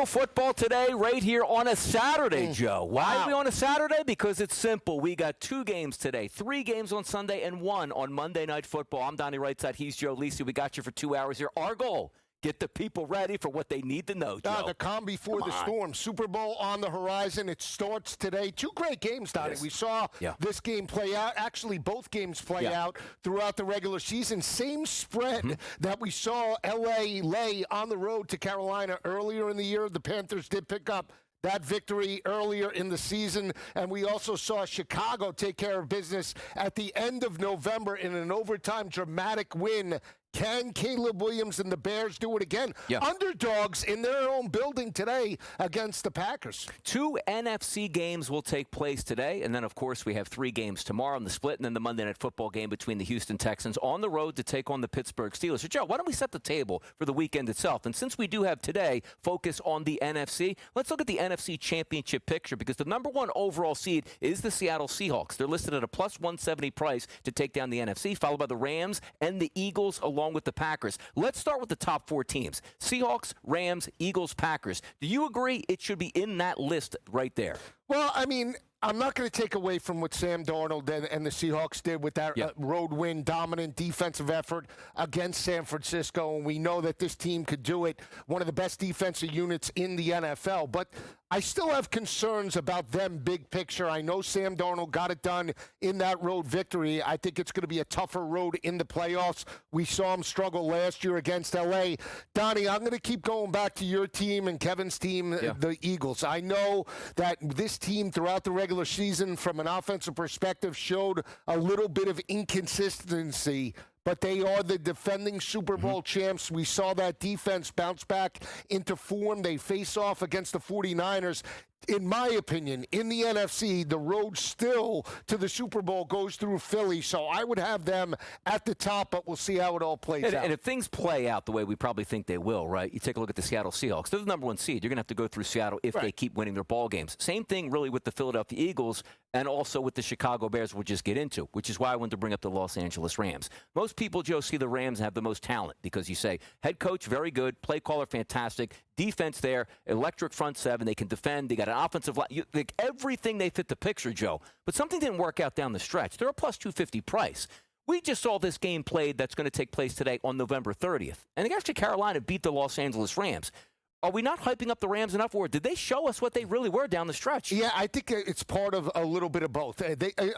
no football today right here on a Saturday, Joe. Why are we on a Saturday? Because it's simple. We got 2 games today, 3 games on Sunday, and 1 on Monday Night Football. I'm Donnie Rightside. He's Joe Lisi. We got you for 2 hours here. Our goal, get the people ready for what they need to know, Joe. The calm before the storm. Super Bowl on the horizon. It starts today. 2 great games, Donnie. Yes. We saw this game play out. Actually, both games play out throughout the regular season. Same spread that we saw L.A. lay on the road to Carolina earlier in the year. The Panthers did pick up that victory earlier in the season, and we also saw Chicago take care of business at the end of November in an overtime dramatic win. Can Caleb Williams and the Bears do it again? Underdogs in their own building today against the Packers. 2 NFC games will take place today, and then, of course, we have 3 games tomorrow in the split, and then the Monday Night Football game between the Houston Texans on the road to take on the Pittsburgh Steelers. So, Joe, why don't we set the table for the weekend itself? And since we do have today focus on the NFC, let's look at the NFC Championship picture, because the number 1 overall seed is the Seattle Seahawks. They're listed at a plus 170 price to take down the NFC, followed by the Rams and the Eagles along with the Packers. Let's start with the top 4 teams. Seahawks, Rams, Eagles, Packers. Do you agree it should be in that list right there? Well, I mean, I'm not going to take away from what Sam Darnold and the Seahawks did with that road win, dominant defensive effort against San Francisco, and we know that this team could do it, one of the best defensive units in the NFL. But I still have concerns about them big picture. I know Sam Darnold got it done in that road victory. I think it's going to be a tougher road in the playoffs. We saw him struggle last year against L.A. Donnie, I'm going to keep going back to your team and Kevin's team, the Eagles. I know that this team throughout the regular season, from an offensive perspective, showed a little bit of inconsistency, but they are the defending Super Bowl champs. We saw that defense bounce back into form. They face off against the 49ers. In my opinion, in the NFC, the road still to the Super Bowl goes through Philly, so I would have them at the top, but we'll see how it all plays out. And if things play out the way we probably think they will, right, you take a look at the Seattle Seahawks. They're the number 1 seed. You're going to have to go through Seattle if they keep winning their ball games. Same thing, really, with the Philadelphia Eagles and also with the Chicago Bears we'll just get into, which is why I wanted to bring up the Los Angeles Rams. Most people, Joe, see the Rams have the most talent because you say, head coach, very good, play caller, fantastic, defense there, electric front 7, they can defend, they got an offensive line. Like everything they fit the picture, Joe. But something didn't work out down the stretch. They're a plus 250 price. We just saw this game played that's going to take place today on November 30th. And actually Carolina beat the Los Angeles Rams. Are we not hyping up the Rams enough, or did they show us what they really were down the stretch? Yeah, I think it's part of a little bit of both.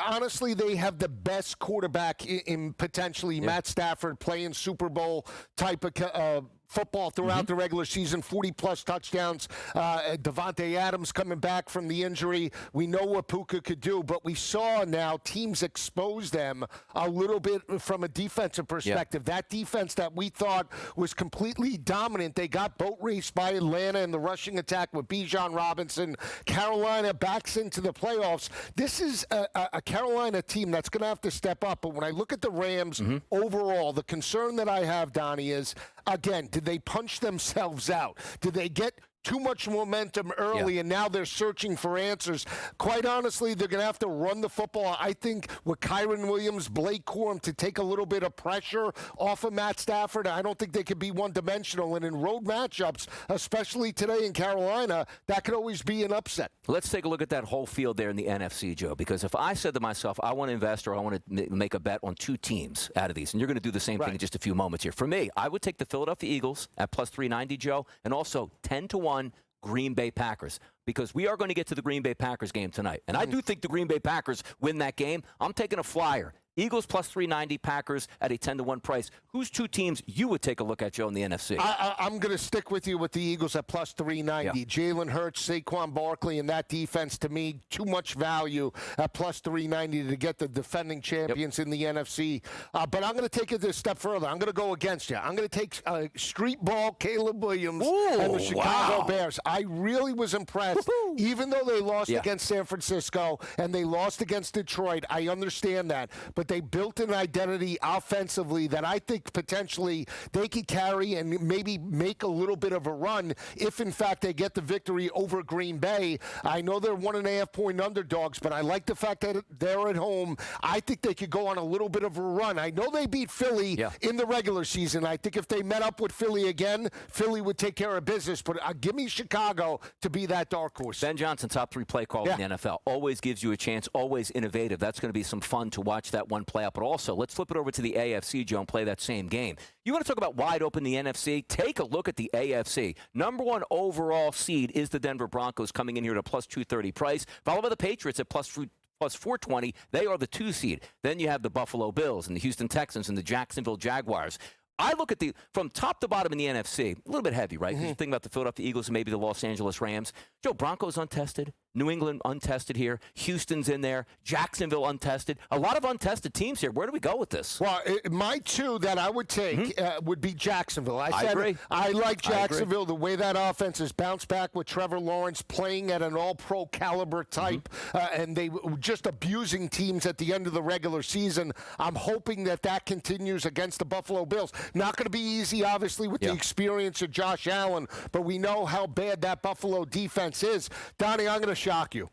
Honestly, they have the best quarterback in potentially Matt Stafford playing Super Bowl type of football throughout the regular season, 40-plus touchdowns. Devontae Adams coming back from the injury. We know what Puka could do, but we saw now teams expose them a little bit from a defensive perspective. That defense that we thought was completely dominant, they got boat raced by Atlanta in the rushing attack with Bijan Robinson. Carolina backs into the playoffs. This is a Carolina team that's going to have to step up, but when I look at the Rams overall, the concern that I have, Donnie, is, again, did they punch themselves out? Did they get too much momentum early, and now they're searching for answers? Quite honestly, they're going to have to run the football. I think with Kyron Williams, Blake Corum to take a little bit of pressure off of Matt Stafford, I don't think they could be one-dimensional. And in road matchups, especially today in Carolina, that could always be an upset. Let's take a look at that whole field there in the NFC, Joe, because if I said to myself, I want to invest or I want to make a bet on 2 teams out of these, and you're going to do the same thing in just a few moments here. For me, I would take the Philadelphia Eagles at plus 390, Joe, and also 10-1 Green Bay Packers, because we are going to get to the Green Bay Packers game tonight. And I do think the Green Bay Packers win that game. I'm taking a flyer. Eagles plus 390, Packers at a 10-1 price. Who's 2 teams you would take a look at, Joe, in the NFC? I'm going to stick with you with the Eagles at plus 390. Jalen Hurts, Saquon Barkley, and that defense, to me, too much value at plus 390 to get the defending champions in the NFC. But I'm going to take it a step further. I'm going to go against you. I'm going to take street ball Caleb Williams and the Chicago Bears. I really was impressed. Even though they lost against San Francisco and they lost against Detroit, I understand that. But but they built an identity offensively that I think potentially they could carry and maybe make a little bit of a run if, in fact, they get the victory over Green Bay. I know they're 1.5-point underdogs, but I like the fact that they're at home. I think they could go on a little bit of a run. I know they beat Philly in the regular season. I think if they met up with Philly again, Philly would take care of business. But give me Chicago to be that dark horse. Ben Johnson, top 3 play call in the NFL. Always gives you a chance, always innovative. That's going to be some fun to watch that one play out. But also, let's flip it over to the AFC, Joe, and play that same game. You want to talk about wide open the NFC? Take a look at the AFC. Number 1 overall seed is the Denver Broncos, coming in here at a plus 230 price, followed by the Patriots at plus 420. They are the 2 seed. Then you have the Buffalo Bills and the Houston Texans and the Jacksonville Jaguars. I look at from top to bottom in the NFC, a little bit heavy, right? Because you think about the Philadelphia Eagles and maybe the Los Angeles Rams. Joe, Broncos untested. New England untested here. Houston's in there. Jacksonville untested. A lot of untested teams here. Where do we go with this? Well, my 2 that I would take would be Jacksonville. I agree. I like Jacksonville, the way that offense has bounced back with Trevor Lawrence playing at an all-pro caliber type, and they were just abusing teams at the end of the regular season. I'm hoping that continues against the Buffalo Bills. Not going to be easy, obviously, with the experience of Josh Allen, but we know how bad that Buffalo defense is. Donnie, I'm going to shock you.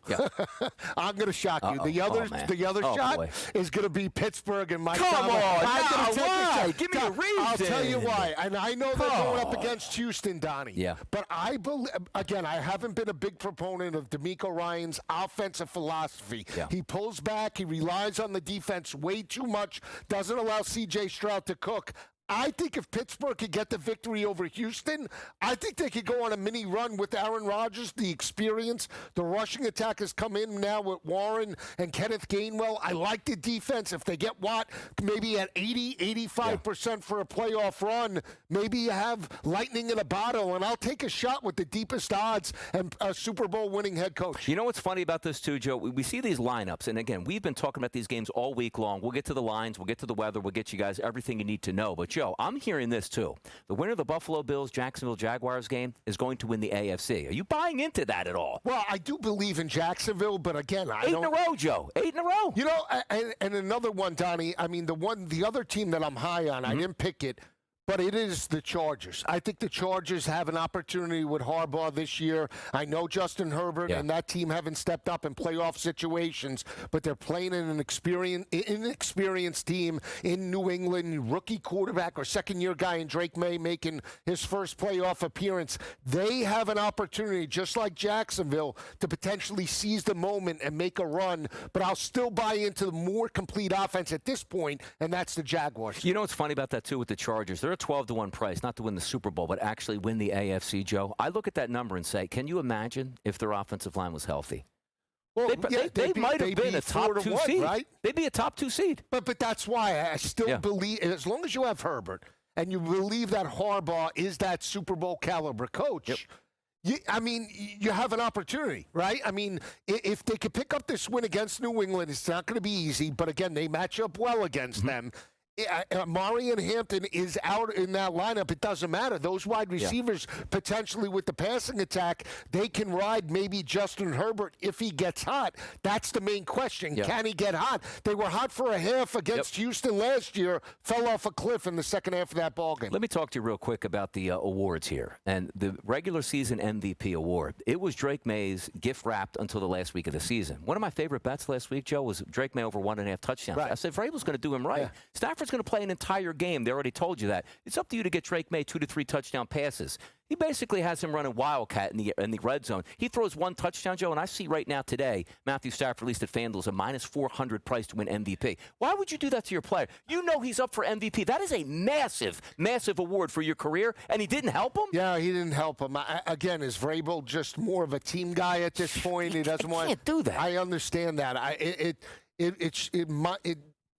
I'm going to shock you. The other shot is going to be Pittsburgh and Mike Tomlin. Why? Give me a reason. I'll tell you why. And I know they're going up against Houston, Donnie. Yeah. But I believe, again, I haven't been a big proponent of DeMeco Ryans' offensive philosophy. Yeah. He pulls back. He relies on the defense way too much. Doesn't allow C.J. Stroud to cook. I think if Pittsburgh could get the victory over Houston, I think they could go on a mini run with Aaron Rodgers, the experience. The rushing attack has come in now with Warren and Kenneth Gainwell. I like the defense. If they get Watt maybe at 80, 85% for a playoff run, maybe you have lightning in a bottle, and I'll take a shot with the deepest odds and a Super Bowl winning head coach. You know what's funny about this too, Joe? We see these lineups, and again, we've been talking about these games all week long. We'll get to the lines, we'll get to the weather, we'll get you guys everything you need to know. But Joe, I'm hearing this too. The winner of the Buffalo Bills Jacksonville Jaguars game is going to win the AFC. Are you buying into that at all? Well, I do believe in Jacksonville, but again, I 8 don't. in a row, Joe. 8 in a row. You know, and another one, Donnie. I mean, the other team that I'm high on, I didn't pick it, but it is the Chargers. I think the Chargers have an opportunity with Harbaugh this year. I know Justin Herbert and that team haven't stepped up in playoff situations, but they're playing in an inexperienced team in New England, rookie quarterback or second-year guy in Drake May making his first playoff appearance. They have an opportunity, just like Jacksonville, to potentially seize the moment and make a run, but I'll still buy into the more complete offense at this point, and that's the Jaguars. You know what's funny about that, too, with the Chargers? They're a 12-to-1 price, not to win the Super Bowl, but actually win the AFC, Joe. I look at that number and say, can you imagine if their offensive line was healthy? Well, they might have been a top 2 seed, right? They'd be a top 2 seed. But that's why I still believe, as long as you have Herbert and you believe that Harbaugh is that Super Bowl caliber coach, you have an opportunity, right? I mean, if they could pick up this win against New England, it's not going to be easy. But again, they match up well against them. Marion Hampton is out in that lineup. It doesn't matter. Those wide receivers, potentially with the passing attack, they can ride maybe Justin Herbert if he gets hot. That's the main question. Can he get hot? They were hot for a half against Houston last year, fell off a cliff in the second half of that ballgame. Let me talk to you real quick about the awards here. And the regular season MVP award, it was Drake May's gift wrapped until the last week of the season. One of my favorite bets last week, Joe, was Drake May over 1.5 touchdowns. I said, Vrabel's going to do him right. Stafford's going to play an entire game. They already told you that. It's up to you to get Drake May 2 to 3 touchdown passes. He basically has him running Wildcat in the red zone. He throws 1 touchdown, Joe, and I see right now today, Matthew Stafford, at least at FanDuel's a minus 400 price to win MVP. Why would you do that to your player? You know he's up for MVP. That is a massive, massive award for your career, and he didn't help him? Yeah, he didn't help him. Again, is Vrabel just more of a team guy at this point? He doesn't want. Can't do that. I understand that. It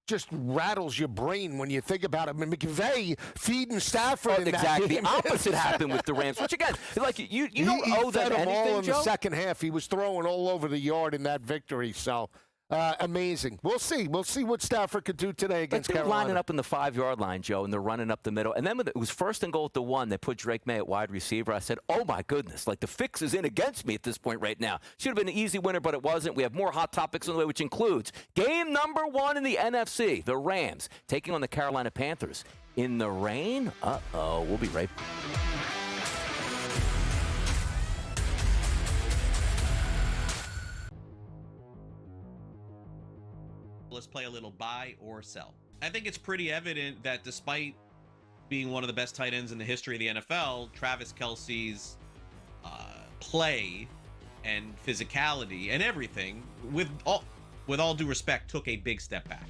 just rattles your brain when you think about it. I mean, McVay feeding Stafford in exactly. that game. The opposite happened with the Rams, which again, like you don't owe them anything, all in the Joe? second half. He was throwing all over the yard in that victory. So Amazing. We'll see. We'll see what Stafford could do today against They're Carolina. lining up in the 5-yard line, Joe, and they're running up the middle. And then when it was 1st and goal at the 1, they put Drake May at wide receiver. I said, oh, my goodness, like the fix is in against me at this point right now. Should have been an easy winner, but it wasn't. We have more hot topics on the way, which includes game number 1 in the NFC, the Rams, taking on the Carolina Panthers. In the rain? Uh-oh. We'll be right back. Let's play a little buy or sell. I think it's pretty evident that despite being one of the best tight ends in the history of the NFL, Travis Kelce's play and physicality and everything, with all due respect, took a big step back.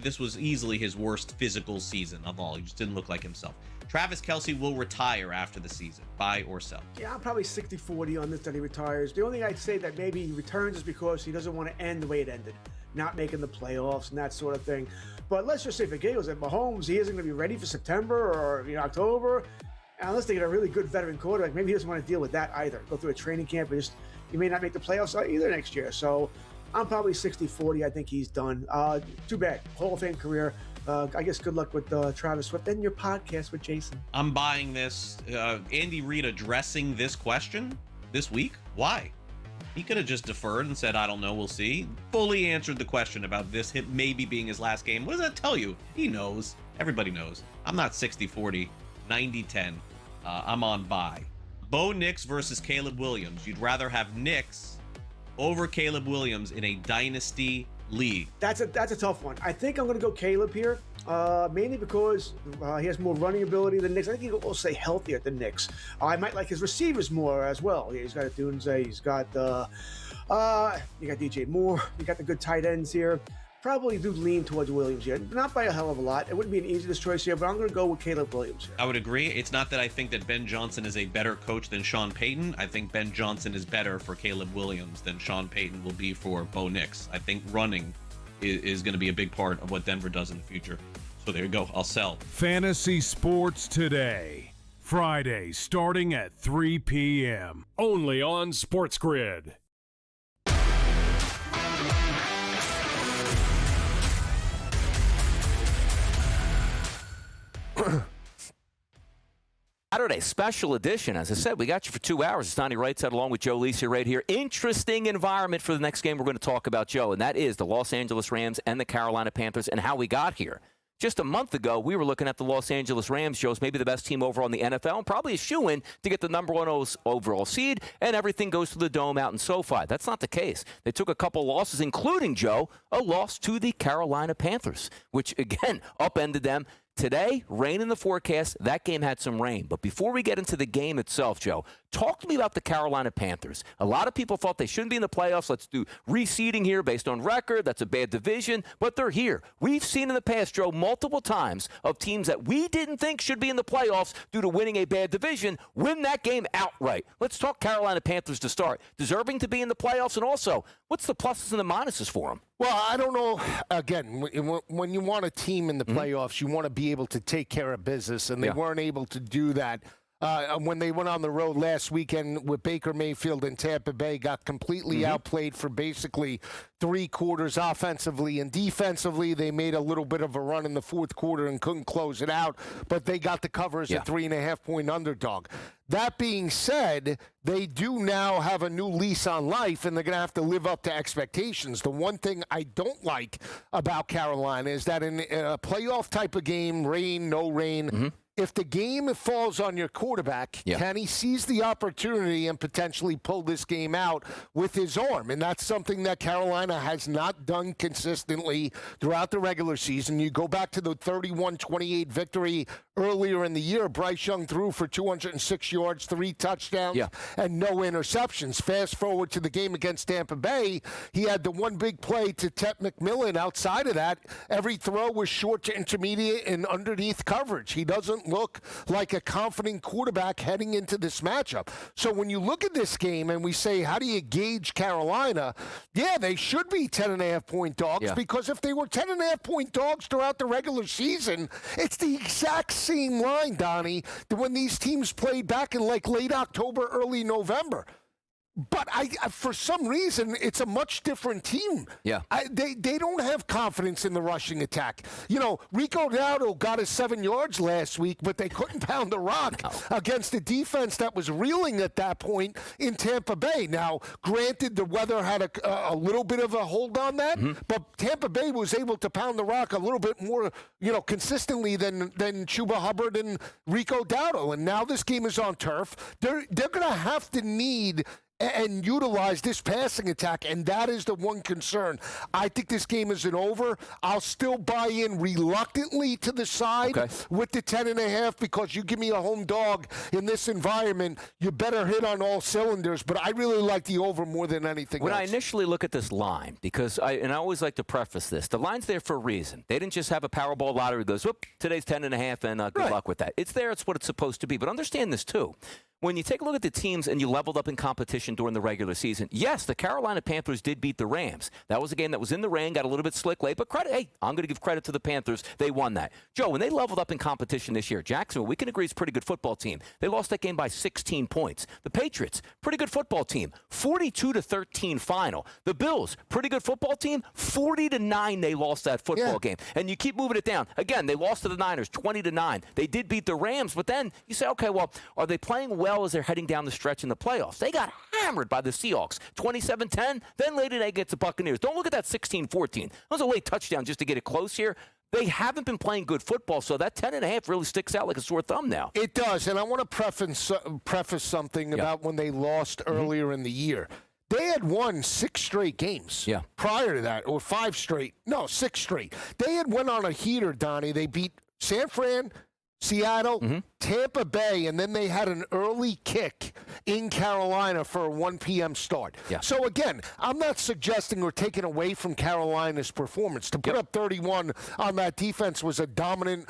This was easily his worst physical season of all. He just didn't look like himself. Travis Kelce will retire after the season. Buy or sell? Yeah, I'm probably 60-40 on this that he retires. The only thing I'd say that maybe he returns is because he doesn't want to end the way it ended, not making the playoffs and that sort of thing. But let's just say for Gales and Mahomes, he isn't going to be ready for September or October. And unless they get a really good veteran quarterback, maybe he doesn't want to deal with that either. Go through a training camp and he may not make the playoffs either next year. So I'm probably 60-40. I think he's done. Too bad. Hall of Fame career. I guess good luck with Travis Swift and your podcast with Jason. I'm buying this. Andy Reid addressing this question this week. Why? He could have just deferred and said, I don't know, we'll see. Fully answered the question about this hit maybe being his last game. What does that tell you? He knows. Everybody knows. I'm not 60-40, 90-10. I'm on buy. Bo Nix versus Caleb Williams. You'd rather have Nix over Caleb Williams in a dynasty league. That's a tough one. I think I'm going to go Caleb here, mainly because he has more running ability than Nix. I think he'll also stay healthier than Nix. I might like his receivers more as well. He's got Dunze. He's got you got DJ Moore. You got the good tight ends here. Probably do lean towards Williams here. Not by a hell of a lot. It wouldn't be an easiest choice here, but I'm going to go with Caleb Williams here. I would agree. It's not that I think that Ben Johnson is a better coach than Sean Payton. I think Ben Johnson is better for Caleb Williams than Sean Payton will be for Bo Nix. I think running is going to be a big part of what Denver does in the future. So there you go. I'll sell. Fantasy Sports Today. Friday starting at 3 p.m. Only on SportsGrid. Saturday special edition. As I said, we got you for 2 hours. It's Donnie Rightside along with Joe Lisi right here. Interesting environment for the next game we're going to talk about, Joe, and that is the Los Angeles Rams and the Carolina Panthers and how we got here. Just a month ago, we were looking at the Los Angeles Rams, Joe's maybe the best team overall in the NFL, and probably a shoo-in to get the number 1 overall seed, and everything goes to the Dome out in SoFi. That's not the case. They took a couple losses, including, Joe, a loss to the Carolina Panthers, which, again, upended them. Today, rain in the forecast. That game had some rain. But before we get into the game itself, Joe, talk to me about the Carolina Panthers. A lot of people thought they shouldn't be in the playoffs. Let's do reseeding here based on record. That's a bad division. But they're here. We've seen in the past, Joe, multiple times of teams that we didn't think should be in the playoffs due to winning a bad division win that game outright. Let's talk Carolina Panthers to start. Deserving to be in the playoffs, and also, what's the pluses and the minuses for them? Well, I don't know. Again, when you want a team in the playoffs, you want to be able to take care of business, and they weren't able to do that. When they went on the road last weekend with Baker Mayfield in Tampa Bay, got completely outplayed for basically 3 quarters offensively and defensively. They made a little bit of a run in the fourth quarter and couldn't close it out, but they got the cover as a 3.5-point underdog. That being said, they do now have a new lease on life, and they're going to have to live up to expectations. The one thing I don't like about Carolina is that in a playoff type of game, rain, no rain, if the game falls on your quarterback, can he seize the opportunity and potentially pull this game out with his arm? And that's something that Carolina has not done consistently throughout the regular season. You go back to the 31-28 victory earlier in the year. Bryce Young threw for 206 yards, 3 touchdowns, and no interceptions. Fast forward to the game against Tampa Bay, he had the one big play to Tet McMillan. Outside of that, every throw was short to intermediate and underneath coverage. He doesn't look like a confident quarterback heading into this matchup. So when you look at this game and we say, how do you gauge Carolina? Yeah, they should be 10.5-point dogs because if they were 10.5-point dogs throughout the regular season, it's the exact same line, Donnie, when these teams played back in like late October, early November. But for some reason, it's a much different team. Yeah. They don't have confidence in the rushing attack. You know, Rico Dowdle got his 7 yards last week, but they couldn't pound the rock against a defense that was reeling at that point in Tampa Bay. Now, granted, the weather had a little bit of a hold on that, but Tampa Bay was able to pound the rock a little bit more, consistently than Chuba Hubbard and Rico Dowdle. And now this game is on turf. They're going to have to need and utilize this passing attack, and that is the one concern. I think this game isn't over. I'll still buy in reluctantly to the side with the 10.5 because you give me a home dog in this environment, you better hit on all cylinders, but I really like the over more than anything When else. I initially look at this line, because I always like to preface this, the line's there for a reason. They didn't just have a Powerball lottery that goes, whoop, today's 10.5, and good luck with that. It's there. It's what it's supposed to be. But understand this, too. When you take a look at the teams and you leveled up in competition during the regular season, yes, the Carolina Panthers did beat the Rams. That was a game that was in the rain, got a little bit slick late, but I'm going to give credit to the Panthers. They won that. Joe, when they leveled up in competition this year, Jacksonville, we can agree is a pretty good football team. They lost that game by 16 points. The Patriots, pretty good football team, 42-13 final. The Bills, pretty good football team, 40-9 they lost that football game. And you keep moving it down. Again, they lost to the Niners, 20-9. They did beat the Rams, but then you say, okay, well, are they playing well as they're heading down the stretch in the playoffs? They got hammered by the Seahawks, 27-10. Then late today gets the Buccaneers. Don't look at that 16-14. That was a late touchdown just to get it close here. They haven't been playing good football, so that 10.5 really sticks out like a sore thumb now. It does, and I want to preface something about when they lost earlier in the year. They had won 6 straight games prior to that, or 5 straight. No, 6 straight. They had went on a heater, Donnie. They beat San Fran, Seattle, Tampa Bay, and then they had an early kick in Carolina for a 1 p.m. start. So, again, I'm not suggesting or taking away from Carolina's performance. To put up 31 on that defense was a dominant,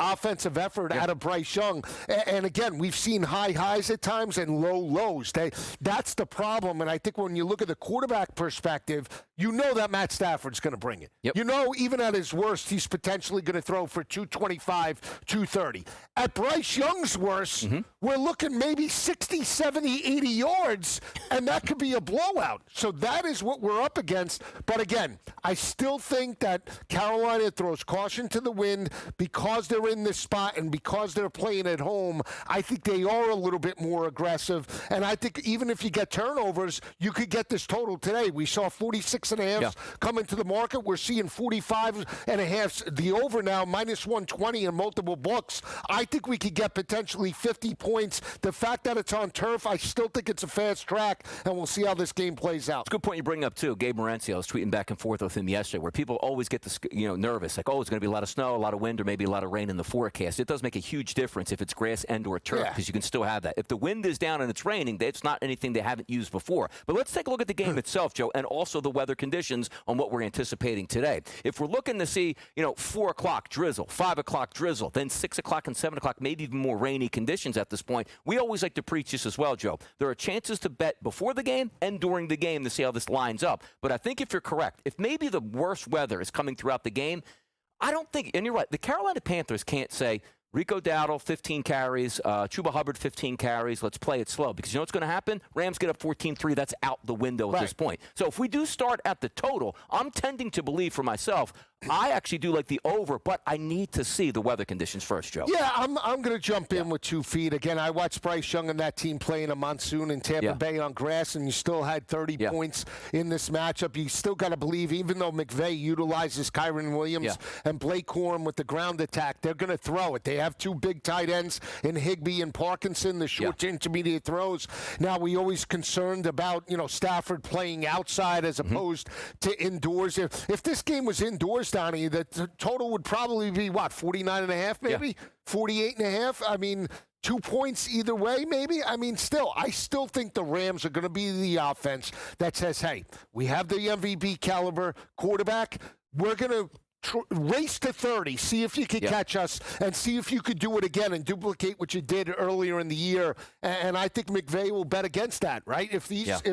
offensive effort out of Bryce Young. And, again, we've seen high highs at times and low lows. That's the problem. And I think when you look at the quarterback perspective, you know that Matt Stafford's going to bring it. You know, even at his worst, he's potentially going to throw for 225, 230. At Bryce Young's worst, we're looking maybe 60, 70, 80 yards, and that could be a blowout. So that is what we're up against. But again, I still think that Carolina throws caution to the wind because they're in this spot and because they're playing at home. I think they are a little bit more aggressive. And I think even if you get turnovers, you could get this total today. We saw 46.5 come into the market. We're seeing 45.5. The over now, minus 120 in multiple books. I think we could get potentially 50 points. The fact that it's on turf, I still think it's a fast track, and we'll see how this game plays out. It's a good point you bring up, too. Gabe Morency, I was tweeting back and forth with him yesterday, where people always get nervous, like, it's going to be a lot of snow, a lot of wind, or maybe a lot of rain in the forecast. It does make a huge difference if it's grass and or turf, because you can still have that. If the wind is down and it's raining, it's not anything they haven't used before. But let's take a look at the game itself, Joe, and also the weather conditions on what we're anticipating today. If we're looking to see, 4 o'clock drizzle, 5 o'clock drizzle, then 6 o'clock and 7 o'clock, maybe even more rainy conditions at this point, we always like to preach this as well, Joe. There are chances to bet before the game and during the game to see how this lines up. But I think if you're correct, if maybe the worst weather is coming throughout the game, I don't think, and you're right, the Carolina Panthers can't say, Rico Dowdle, 15 carries. Chuba Hubbard, 15 carries. Let's play it slow. Because you know what's going to happen? Rams get up 14-3. That's out the window at this point. So if we do start at the total, I'm tending to believe for myself, I actually do like the over, but I need to see the weather conditions first, Joe. Yeah, I'm going to jump in with 2 feet. Again, I watched Bryce Young and that team play in a monsoon in Tampa Bay on grass, and you still had 30 points in this matchup. You still got to believe, even though McVay utilizes Kyron Williams and Blake Corum with the ground attack, they're going to throw it. They have 2 big tight ends in Higbee and Parkinson, the short to intermediate throws. Now, we always concerned about, Stafford playing outside as opposed to indoors. If this game was indoors, Donnie, the total would probably be, 49.5 maybe? 48.5? I mean, 2 points either way, maybe? I mean, I still think the Rams are going to be the offense that says, hey, we have the MVP caliber quarterback. We're going to race to 30, see if you could catch us, and see if you could do it again and duplicate what you did earlier in the year. And I think McVay will bet against that, right? If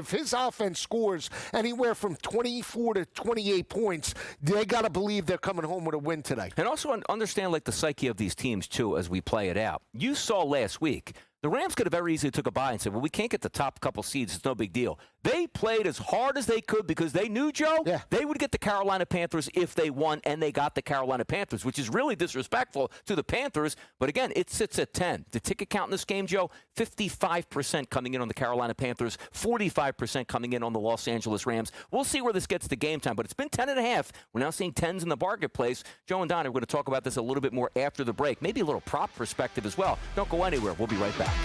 his offense scores anywhere from 24 to 28 points, they got to believe they're coming home with a win today. And also understand, the psyche of these teams, too, as we play it out. You saw last week, The Rams could have very easily took a bye and said, well, we can't get the top couple seeds. It's no big deal. They played as hard as they could because they knew, Joe, they would get the Carolina Panthers if they won, and they got the Carolina Panthers, which is really disrespectful to the Panthers. But again, it sits at 10. The ticket count in this game, Joe, 55% coming in on the Carolina Panthers, 45% coming in on the Los Angeles Rams. We'll see where this gets to game time, but it's been 10.5. We're now seeing 10s in the marketplace. Joe and Donnie, we're going to talk about this a little bit more after the break, maybe a little prop perspective as well. Don't go anywhere. We'll be right back.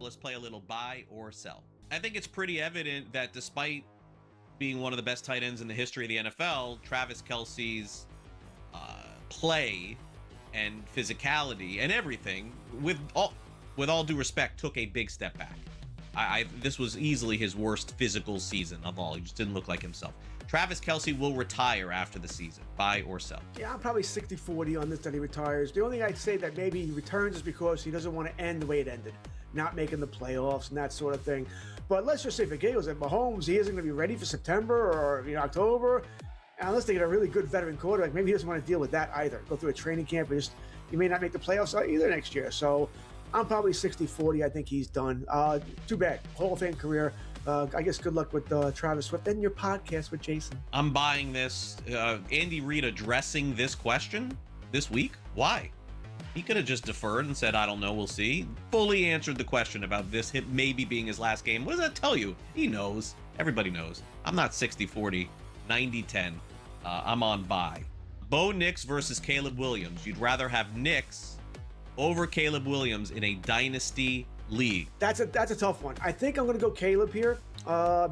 Let's play a little buy or sell. I think it's pretty evident that despite being one of the best tight ends in the history of the NFL, Travis Kelce's play and physicality and everything, with all due respect, took a big step back. This was easily his worst physical season of all. He just didn't look like himself. Travis Kelce will retire after the season. Buy or sell? Yeah, I'm probably 60-40 on this that he retires. The only thing I'd say that maybe he returns is because he doesn't want to end the way it ended, not making the playoffs and that sort of thing. But let's just say for Gales at Mahomes, he isn't going to be ready for September or October, unless they get a really good veteran quarterback. Maybe he doesn't want to deal with that either. Go through a training camp, and he may not make the playoffs either next year. So I'm probably 60-40. I think he's done. Too bad. Hall of Fame career. I guess good luck with Travis Swift and your podcast with Jason. I'm buying this. Andy Reid addressing this question this week. Why? He could have just deferred and said, I don't know, we'll see. Fully answered the question about this maybe being his last game. What does that tell you? He knows. Everybody knows. I'm not 60-40, 90-10. I'm on buy. Bo Nix versus Caleb Williams. You'd rather have Nix over Caleb Williams in a dynasty league? That's a tough one. I think I'm going to go Caleb here,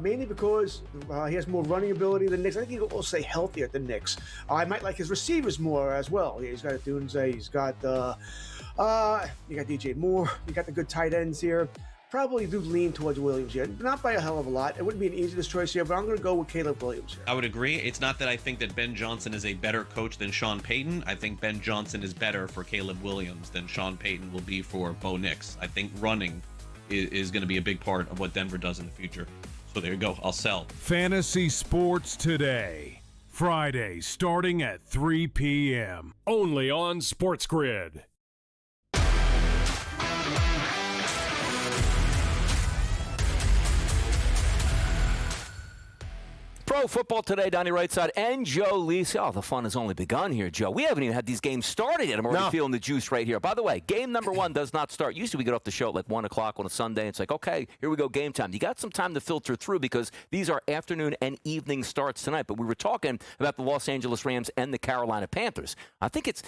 mainly because he has more running ability than Nix. I think he'll also stay healthier than Nix. I might like his receivers more as well. He's got Dunze, he's got you got DJ Moore, you got the good tight ends here. Probably do lean towards Williams here. Not by a hell of a lot. It wouldn't be an easiest choice here, but I'm going to go with Caleb Williams here. I would agree. It's not that I think that Ben Johnson is a better coach than Sean Payton. I think Ben Johnson is better for Caleb Williams than Sean Payton will be for Bo Nix. I think running is going to be a big part of what Denver does in the future. So there you go. I'll sell. Fantasy Sports Today. Friday starting at 3 p.m. Only on SportsGrid. Pro Football Today, Donnie Rightside and Joe Lisi. Oh, the fun has only begun here, Joe. We haven't even had these games started yet. I'm already feeling the juice right here. By the way, game number one does not start. Usually we get off the show at like 1 o'clock on a Sunday. It's like, okay, here we go, game time. You got some time to filter through because these are afternoon and evening starts tonight. But we were talking about the Los Angeles Rams and the Carolina Panthers. I think it's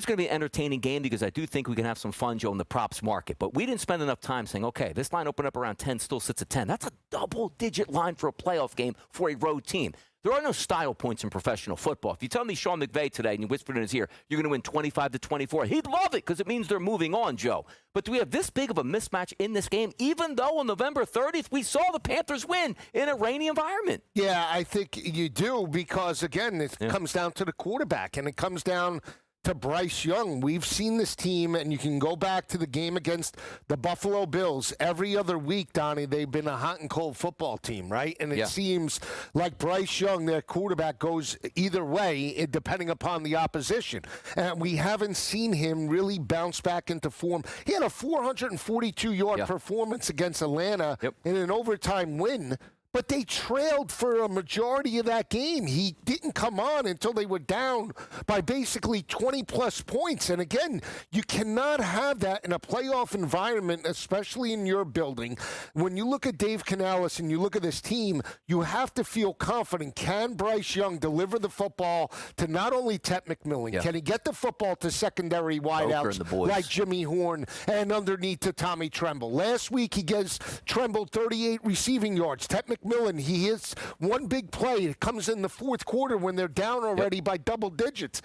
going to be an entertaining game because I do think we can have some fun, Joe, in the props market. But we didn't spend enough time saying, okay, this line opened up around 10, still sits at 10. That's a double-digit line for a playoff game for a road team. There are no style points in professional football. If you tell me Sean McVay today and you whispered in his ear, you're going to win 25-24, he'd love it because it means they're moving on, Joe. But do we have this big of a mismatch in this game, even though on November 30th we saw the Panthers win in a rainy environment? Yeah, I think you do because, again, it comes down to the quarterback, and it comes down to Bryce Young. We've seen this team, and you can go back to the game against the Buffalo Bills. Every other week, Donnie, they've been a hot and cold football team, right? And it seems like Bryce Young, their quarterback, goes either way depending upon the opposition. And we haven't seen him really bounce back into form. He had a 442-yard performance against Atlanta in an overtime win. But they trailed for a majority of that game. He didn't come on until they were down by basically 20-plus points. And again, you cannot have that in a playoff environment, especially in your building. When you look at Dave Canales and you look at this team, you have to feel confident. Can Bryce Young deliver the football to not only Ted McMillan? Can he get the football to secondary wideouts like Jimmy Horn and underneath to Tommy Tremble? Last week, he gives Tremble 38 receiving yards. Ted McMillan, he hits one big play. It comes in the fourth quarter when they're down already by double digits.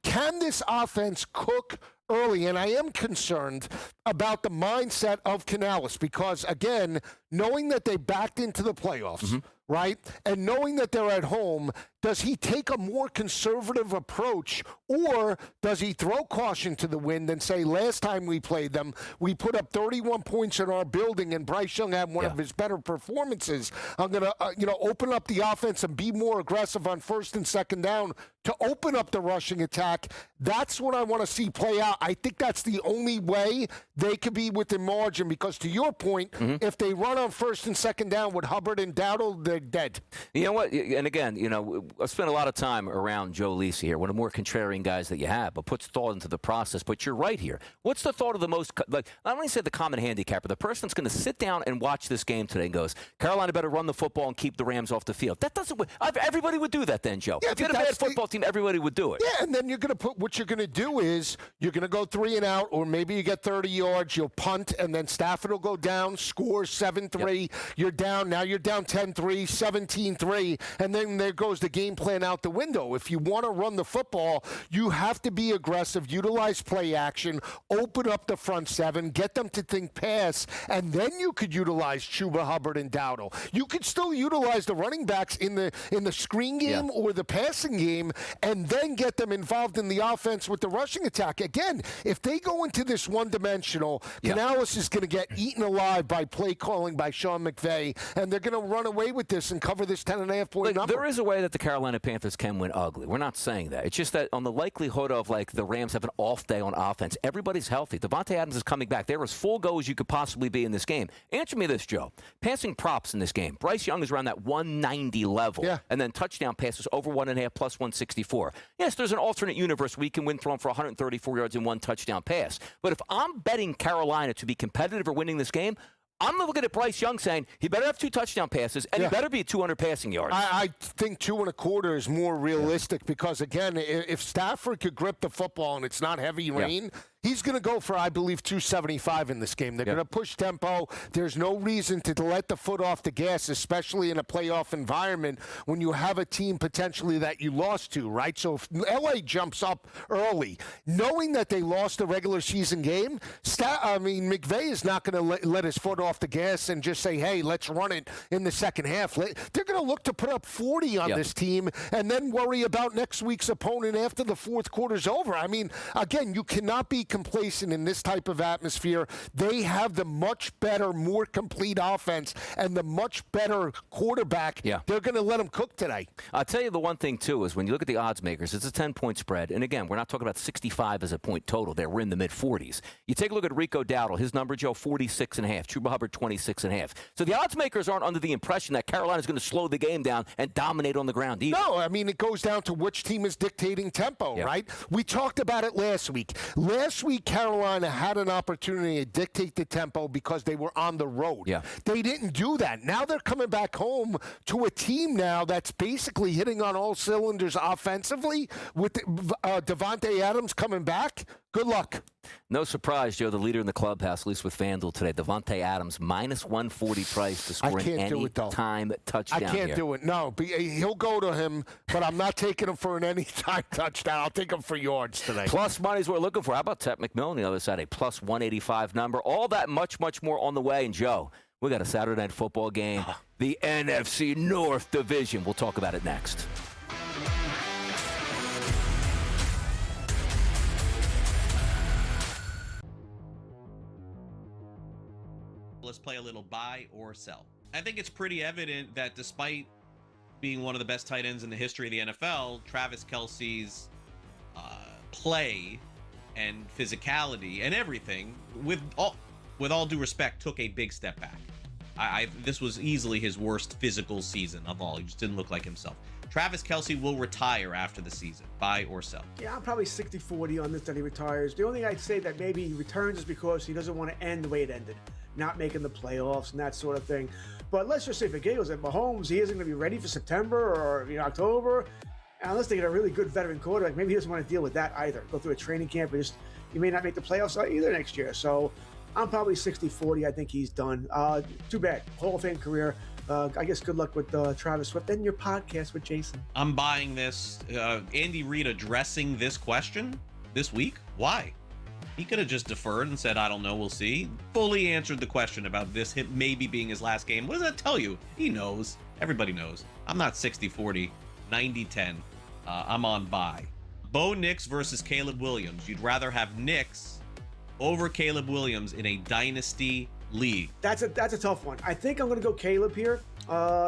Can this offense cook early? And I am concerned about the mindset of Canales because, again, knowing that they backed into the playoffs, right, and knowing that they're at home, does he take a more conservative approach, or does he throw caution to the wind and say, last time we played them, we put up 31 points in our building and Bryce Young had one of his better performances. I'm going to, open up the offense and be more aggressive on first and second down to open up the rushing attack. That's what I want to see play out. I think that's the only way they could be within margin, because to your point, if they run on first and second down with Hubbard and Dowdle, they're dead. You know what? And again, I've spent a lot of time around Joe Lisi here, one of the more contrarian guys that you have, but puts thought into the process. But you're right here. What's the thought of the most, I don't want to say the common handicapper, the person that's going to sit down and watch this game today and goes, Carolina better run the football and keep the Rams off the field. That doesn't, everybody would do that then, Joe. Yeah, if you had a bad football team, everybody would do it. Yeah, and then you're going to put, what you're going to do is you're going to go 3 and out, or maybe you get 30 yards, you'll punt, and then Stafford will go down, score 7-3. Yep. You're down, now you're down 10-3, 17-3, and then there goes the game plan out the window. If you want to run the football, you have to be aggressive, utilize play action, open up the front seven, get them to think pass, and then you could utilize Chuba Hubbard and Dowdle. You could still utilize the running backs in the screen game or the passing game, and then get them involved in the offense with the rushing attack. Again, if they go into this one-dimensional, Canales is going to get eaten alive by play calling by Sean McVay, and they're going to run away with this and cover this 10.5-point number. There is a way that the Carolina Panthers can win ugly. We're not saying that. It's just that on the likelihood of, the Rams have an off day on offense, everybody's healthy. Devontae Adams is coming back. They're as full go as you could possibly be in this game. Answer me this, Joe. Passing props in this game. Bryce Young is around that 190 level. Yeah. And then touchdown passes over 1.5 plus 164. Yes, there's an alternate universe where he can win throwing for 134 yards and 1 touchdown pass. But if I'm betting Carolina to be competitive or winning this game, I'm looking at Bryce Young saying he better have 2 touchdown passes, and he better be at 200 passing yards. I think 2.25 is more realistic because, again, if Stafford could grip the football and it's not heavy rain, he's going to go for, I believe, 275 in this game. They're going to push tempo. There's no reason to let the foot off the gas, especially in a playoff environment when you have a team potentially that you lost to, right? So if L.A. jumps up early, knowing that they lost a regular season game, McVay is not going to let his foot off the gas and just say, hey, let's run it in the second half. They're going to look to put up 40 on this team and then worry about next week's opponent after the fourth quarter's over. I mean, again, you cannot be complacent in this type of atmosphere. They have the much better, more complete offense and the much better quarterback. They're going to let them cook today. I'll tell you the one thing, too, is when you look at the odds makers, it's a 10-point spread. And, again, we're not talking about 65 as a point total there. We're in the mid-40s. You take a look at Rico Dowdle. His number, Joe, 46.5. Chuba Hubbard, 26.5. So the odds makers aren't under the impression that Carolina's going to slow the game down and dominate on the ground either. No, I mean, it goes down to which team is dictating tempo, right? We talked about it last week. Last week, Carolina had an opportunity to dictate the tempo because they were on the road. They didn't do that. Now they're coming back home to a team now that's basically hitting on all cylinders offensively with Devontae Adams coming back. Good luck. No surprise, Joe, the leader in the clubhouse, at least with FanDuel today, Devontae Adams, minus 140 price to score an anytime touchdown. I can't do it. No, he'll go to him, but I'm not taking him for an anytime touchdown. I'll take him for yards today. Plus money's what we're looking for. How about Ted McMillan on the other side, a plus 185 number? All that much, much more on the way. And, Joe, we got a Saturday night football game, the NFC North Division. We'll talk about it next. Let's play a little buy or sell. I think it's pretty evident that despite being one of the best tight ends in the history of the NFL, Travis Kelce's play and physicality and everything, with all due respect, took a big step back. This was easily his worst physical season of all. He just didn't look like himself. Travis Kelce will retire after the season. Buy or sell? Yeah, I'm probably 60-40 on this that he retires. The only thing I'd say that maybe he returns is because he doesn't want to end the way it ended, not making the playoffs and that sort of thing. But let's just say for Giggles, at Mahomes, he isn't going to be ready for September or October. Unless they get a really good veteran quarterback, maybe he doesn't want to deal with that either. Go through a training camp, and you may not make the playoffs either next year. So I'm probably 60-40. I think he's done. Too bad. Hall of Fame career. I guess good luck with Travis Swift and your podcast with Jason. I'm buying this. Andy Reid addressing this question this week. Why? He could have just deferred and said, I don't know, we'll see. Fully answered the question about this maybe being his last game. What does that tell you? He knows. Everybody knows. I'm not 60-40 90-10. I'm on bye. Bo Nix versus Caleb Williams. You'd rather have Nix over Caleb Williams in a dynasty league. That's a tough one. I think I'm going to go Caleb here,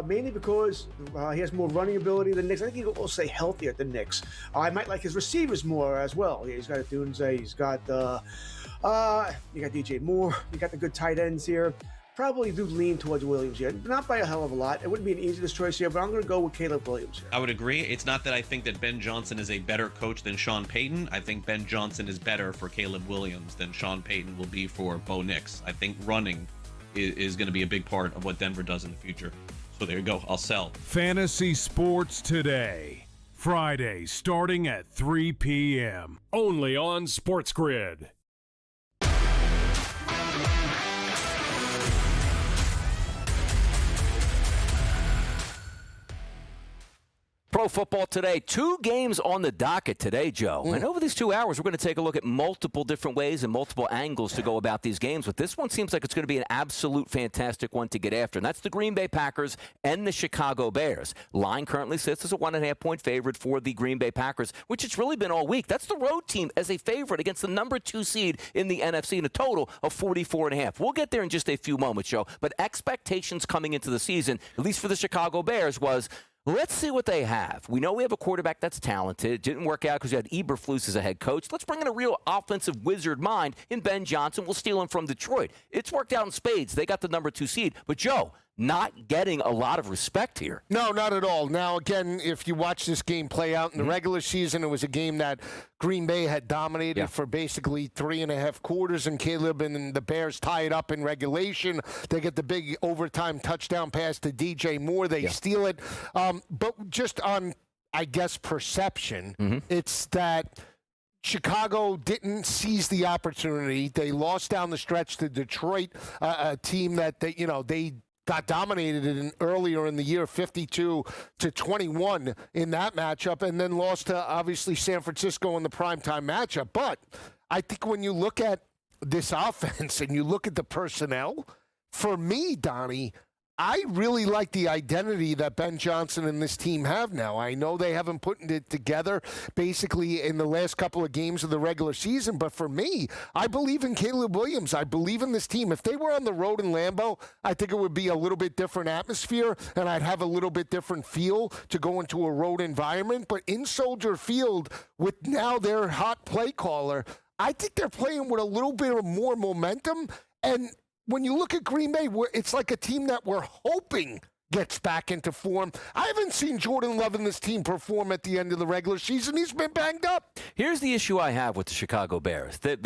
mainly because he has more running ability than Nix. I think he'll also stay healthier than Nix. I might like his receivers more as well. He's got Dunze, he's got you got DJ Moore, you got the good tight ends here. Probably do lean towards Williams here. Not by a hell of a lot. It wouldn't be an easiest choice here, but I'm going to go with Caleb Williams here. I would agree. It's not that I think that Ben Johnson is a better coach than Sean Payton. I think Ben Johnson is better for Caleb Williams than Sean Payton will be for Bo Nix. I think running is going to be a big part of what Denver does in the future. So there you go. I'll sell. Fantasy Sports Today. Friday starting at 3 p.m. Only on SportsGrid. Pro Football Today, 2 games on the docket today, Joe. And over these 2 hours, we're going to take a look at multiple different ways and multiple angles to go about these games. But this one seems like it's going to be an absolute fantastic one to get after. And that's the Green Bay Packers and the Chicago Bears. Line currently sits as a 1.5-point favorite for the Green Bay Packers, which it's really been all week. That's the road team as a favorite against the number 2 seed in the NFC in a total of 44.5. We'll get there in just a few moments, Joe. But expectations coming into the season, at least for the Chicago Bears, was let's see what they have. We know we have a quarterback that's talented. It didn't work out because you had Eberflus as a head coach. Let's bring in a real offensive wizard mind in Ben Johnson. We'll steal him from Detroit. It's worked out in spades. They got the number 2 seed. But, Joe, not getting a lot of respect here. No, not at all. Now, again, if you watch this game play out in the regular season, it was a game that Green Bay had dominated for basically 3.5 quarters, and Caleb and the Bears tie it up in regulation. They get the big overtime touchdown pass to DJ Moore. They steal it. But just on, I guess, perception, it's that Chicago didn't seize the opportunity. They lost down the stretch to Detroit, a team that they got dominated earlier in the year, 52-21 in that matchup, and then lost to, obviously, San Francisco in the primetime matchup. But I think when you look at this offense and you look at the personnel, for me, Donnie, I really like the identity that Ben Johnson and this team have now. I know they haven't put it together basically in the last couple of games of the regular season, but for me, I believe in Caleb Williams. I believe in this team. If they were on the road in Lambeau, I think it would be a little bit different atmosphere, and I'd have a little bit different feel to go into a road environment. But in Soldier Field, with now their hot play caller, I think they're playing with a little bit of more momentum. And when you look at Green Bay, it's like a team that we're hoping gets back into form. I haven't seen Jordan Love and this team perform at the end of the regular season. He's been banged up. Here's the issue I have with the Chicago Bears. They're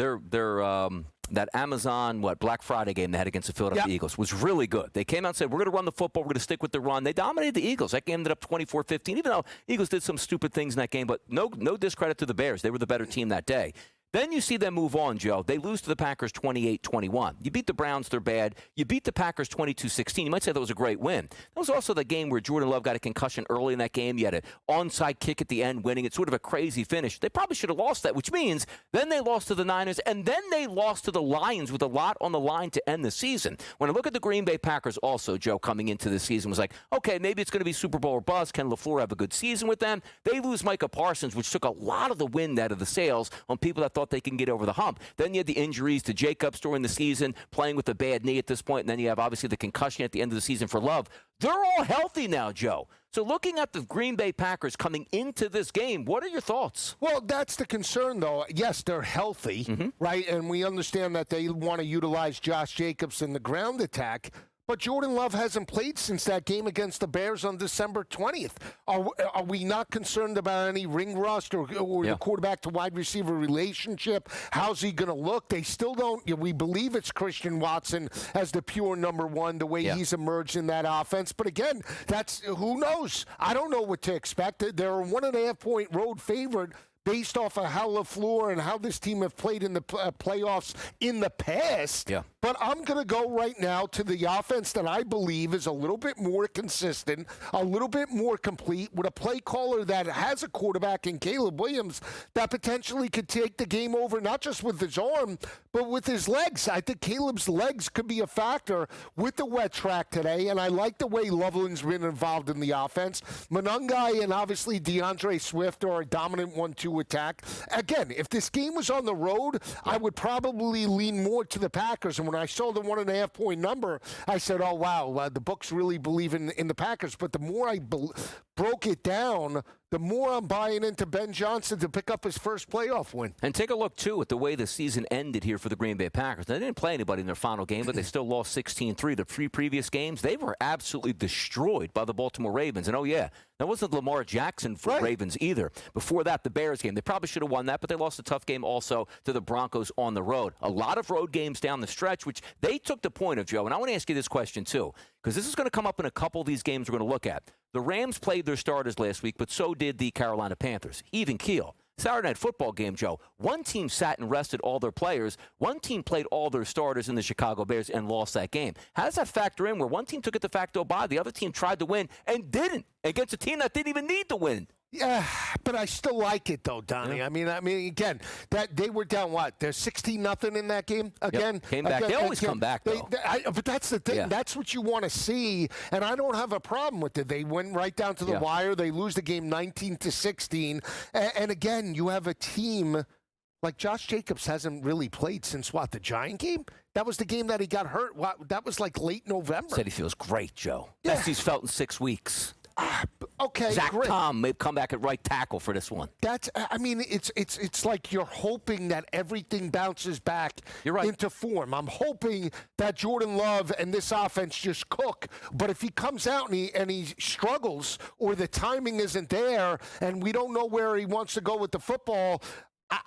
that Amazon Black Friday game they had against the Philadelphia Eagles was really good. They came out and said, we're going to run the football, we're going to stick with the run. They dominated the Eagles. That game ended up 24-15, even though Eagles did some stupid things in that game, but no discredit to the Bears. They were the better team that day. Then you see them move on, Joe. They lose to the Packers 28-21. You beat the Browns, they're bad. You beat the Packers 22-16. You might say that was a great win. That was also the game where Jordan Love got a concussion early in that game. You had an onside kick at the end winning. It's sort of a crazy finish. They probably should have lost that, which means then they lost to the Niners, and then they lost to the Lions with a lot on the line to end the season. When I look at the Green Bay Packers also, Joe, coming into the season, was like, okay, maybe it's going to be Super Bowl or bust. Can LaFleur have a good season with them? They lose Micah Parsons, which took a lot of the wind out of the sails on people that thought they can get over the hump. Then you had the injuries to Jacobs during the season, playing with a bad knee at this point, and then you have obviously the concussion at the end of the season for Love. They're all healthy now, Joe. So looking at the Green Bay Packers coming into this game, what are your thoughts? Well, that's the concern, though. Yes, they're healthy, right? And we understand that they want to utilize Josh Jacobs in the ground attack. But Jordan Love hasn't played since that game against the Bears on December 20th. Are we not concerned about any ring rust or the quarterback to wide receiver relationship? How's he going to look? They still don't. We believe it's Christian Watson as the pure number one, the way he's emerged in that offense. But again, that's who knows? I don't know what to expect. They're a 1.5-point road favorite based off of how LaFleur and how this team have played in the playoffs in the past. Yeah. But I'm going to go right now to the offense that I believe is a little bit more consistent, a little bit more complete, with a play caller that has a quarterback in Caleb Williams that potentially could take the game over, not just with his arm, but with his legs. I think Caleb's legs could be a factor with the wet track today, and I like the way Loveland's been involved in the offense. Monangai and obviously DeAndre Swift are a dominant 1-2 attack. Again, if this game was on the road, I would probably lean more to the Packers. And when I saw the 1.5 point number, I said, oh, wow, the books really believe in the Packers. But the more I broke it down, the more I'm buying into Ben Johnson to pick up his first playoff win. And take a look, too, at the way the season ended here for the Green Bay Packers. Now, they didn't play anybody in their final game, but they still lost 16-3. The 3 previous games, they were absolutely destroyed by the Baltimore Ravens. And, oh, yeah, that wasn't Lamar Jackson for Ravens either. Before that, the Bears game. They probably should have won that, but they lost a tough game also to the Broncos on the road. A lot of road games down the stretch, which they took the point of, Joe. And I want to ask you this question, too, because this is going to come up in a couple of these games we're going to look at. The Rams played their starters last week, but so did the Carolina Panthers. Even keel. Saturday Night Football game, Joe. One team sat and rested all their players. One team played all their starters in the Chicago Bears and lost that game. How does that factor in where one team took a de facto bye, the other team tried to win and didn't against a team that didn't even need to win? Yeah, but I still like it though, Donnie. Yeah. I mean, again, that they were down what? They're 16-0 in that game again. Yep. Came back. They always come back though. But that's the thing. Yeah. That's what you want to see, and I don't have a problem with it. They went right down to the wire. They lose the game 19-16, and again, you have a team like Josh Jacobs hasn't really played since what, the Giant game? That was the game that he got hurt. That was like late November. Said he feels great, Joe. Yeah. Best he's felt in 6 weeks. Okay, Zach great. Tom may come back at right tackle for this one. It's like you're hoping that everything bounces back into form. I'm hoping that Jordan Love and this offense just cook. But if he comes out and he struggles, or the timing isn't there, and we don't know where he wants to go with the football,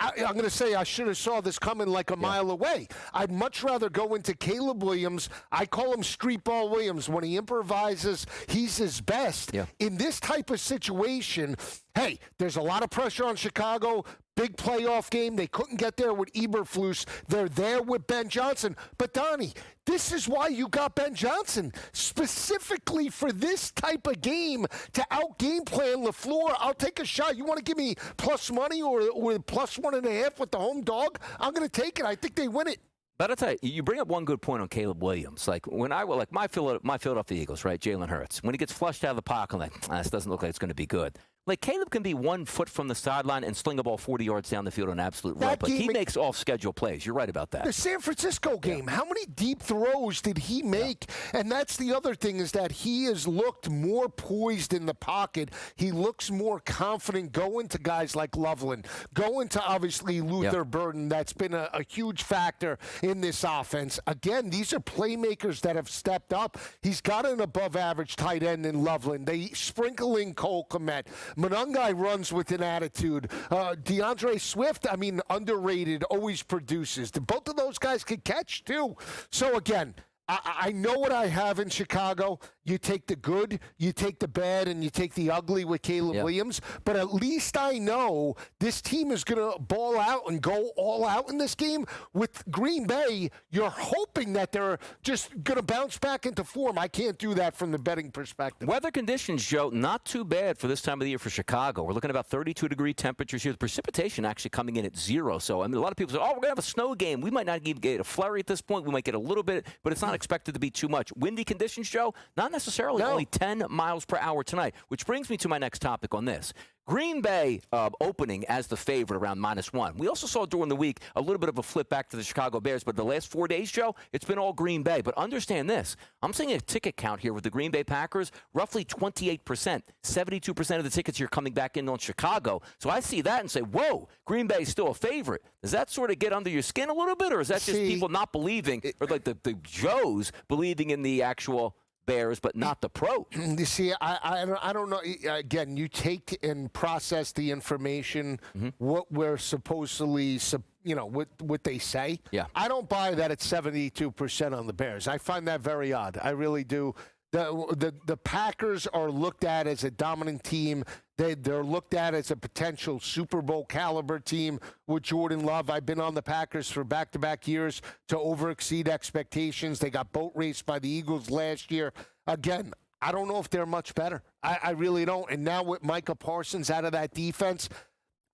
I'm going to say I should have saw this coming like a mile away. I'd much rather go into Caleb Williams. I call him Street Ball Williams. When he improvises, he's his best. Yeah. In this type of situation, hey, there's a lot of pressure on Chicago. Big playoff game. They couldn't get there with Eberflus. They're there with Ben Johnson. But, Donnie, this is why you got Ben Johnson, specifically for this type of game to out-game plan LaFleur. I'll take a shot. You want to give me plus money or plus 1.5 with the home dog? I'm going to take it. I think they win it. But I'll tell you, you bring up one good point on Caleb Williams. Like, when my Philadelphia Eagles, right, Jalen Hurts, when he gets flushed out of the pocket, I'm like, this doesn't look like it's going to be good. Like, Caleb can be 1 foot from the sideline and sling a ball 40 yards down the field on absolute rope, but he makes off-schedule plays. You're right about that. The San Francisco game, how many deep throws did he make? Yeah. And that's the other thing, is that he has looked more poised in the pocket. He looks more confident going to guys like Loveland, going to, obviously, Luther Burden. That's been a huge factor in this offense. Again, these are playmakers that have stepped up. He's got an above-average tight end in Loveland. They sprinkle in Cole Kmet. Monangai runs with an attitude. DeAndre Swift, underrated, always produces. Both of those guys can catch, too. So, again, I know what I have in Chicago. You take the good, you take the bad, and you take the ugly with Caleb Williams. But at least I know this team is going to ball out and go all out in this game. With Green Bay, you're hoping that they're just going to bounce back into form. I can't do that from the betting perspective. Weather conditions, Joe, not too bad for this time of the year for Chicago. We're looking at about 32-degree temperatures here. The precipitation actually coming in at 0. So, a lot of people say, we're going to have a snow game. We might not even get a flurry at this point. We might get a little bit, but it's not expected to be too much. Windy conditions, Joe, not necessarily. Only 10 miles per hour tonight, which brings me to my next topic on this. Green Bay opening as the favorite around -1. We also saw during the week a little bit of a flip back to the Chicago Bears, but the last 4 days, Joe, it's been all Green Bay. But understand this. I'm seeing a ticket count here with the Green Bay Packers, roughly 28%. 72% of the tickets here coming back in on Chicago. So I see that and say, whoa, Green Bay is still a favorite. Does that sort of get under your skin a little bit, or is that just people not believing, or like the Joes believing in the actual Bears, but not the pros? You see, I don't know. Again, you take and process the information, what we're supposedly, what they say. Yeah. I don't buy that it's 72% on the Bears. I find that very odd. I really do. The Packers are looked at as a dominant team. They're looked at as a potential Super Bowl caliber team with Jordan Love. I've been on the Packers for back-to-back years to overexceed expectations. They got boat raced by the Eagles last year. Again, I don't know if they're much better. I really don't. And now with Micah Parsons out of that defense,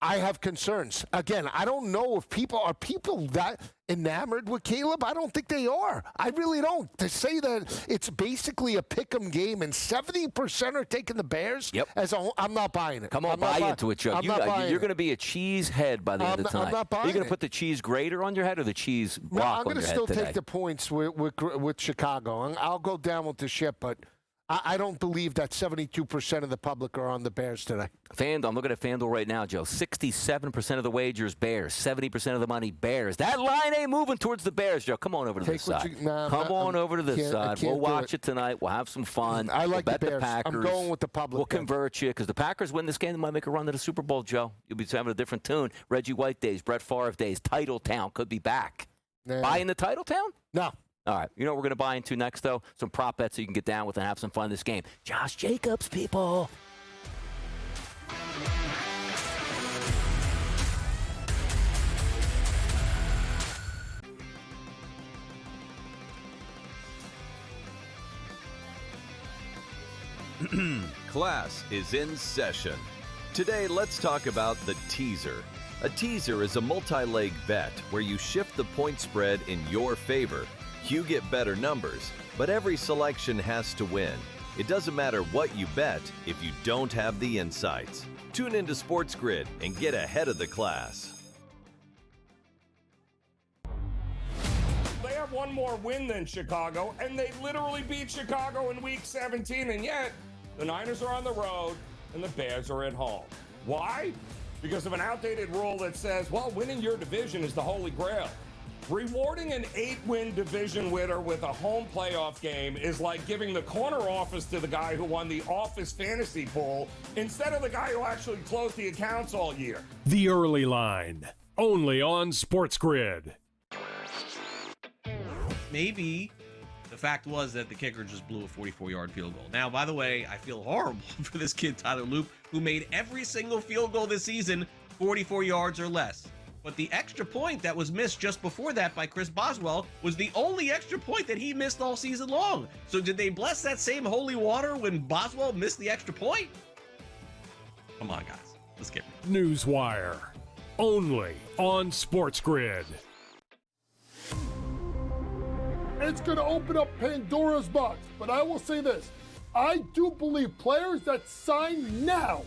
I have concerns. Again, I don't know if people that enamored with Caleb. I don't think they are. I really don't. To say that it's basically a pick'em game and 70% are taking the Bears, I'm not buying it. Come on, buy into it, Joe. You're going to be a cheese head by the end of time. I'm not buying You're going to put the cheese grater on your head or the cheese block on your head today? I'm going to still take the points with Chicago. I'll go down with the ship, but I don't believe that 72% of the public are on the Bears today. I'm looking at FanDuel right now, Joe. 67% of the wagers, Bears. 70% of the money, Bears. That line ain't moving towards the Bears, Joe. Come on over to this side. Come on over to this side. We'll watch it tonight. We'll have some fun. I like we'll the Bears. Bet the Packers. I'm going with the public. We'll convert you because the Packers win this game. They might make a run to the Super Bowl, Joe. You'll be having a different tune. Reggie White days, Brett Favre days, Title Town could be back. Buy in the Title Town? No. All right. You know what we're going to buy into next, though? Some prop bets so you can get down with and have some fun this game. Josh Jacobs, people. Class is in session. Today, let's talk about the teaser. A teaser is a multi-leg bet where you shift the point spread in your favor. You get better numbers, but every selection has to win. It doesn't matter what you bet if you don't have the insights. Tune into SportsGrid and get ahead of the class. They have one more win than Chicago, and they literally beat Chicago in Week 17, and yet the Niners are on the road and the Bears are at home. Why? Because of an outdated rule that says, well, winning your division is the holy grail. Rewarding an 8-win division winner with a home playoff game is like giving the corner office to the guy who won the office fantasy pool instead of the guy who actually closed the accounts all year. The Early Line, only on SportsGrid. Maybe the fact was that the kicker just blew a 44-yard field goal. Now, by the way, I feel horrible for this kid, Tyler Loop, who made every single field goal this season 44 yards or less. But the extra point that was missed just before that by Chris Boswell was the only extra point that he missed all season long. So did they bless that same holy water when Boswell missed the extra point? Come on, guys. Let's get it. Newswire, only on SportsGrid. It's going to open up Pandora's box, but I will say this. I do believe players that sign now,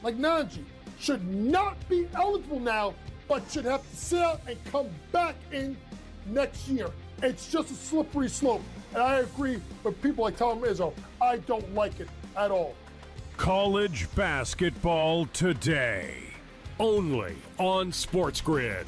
like Najee, should not be eligible now, but should have to sit out and come back in next year. It's just a slippery slope. And I agree with people like Tom Izzo. I don't like it at all. College basketball today, only on SportsGrid.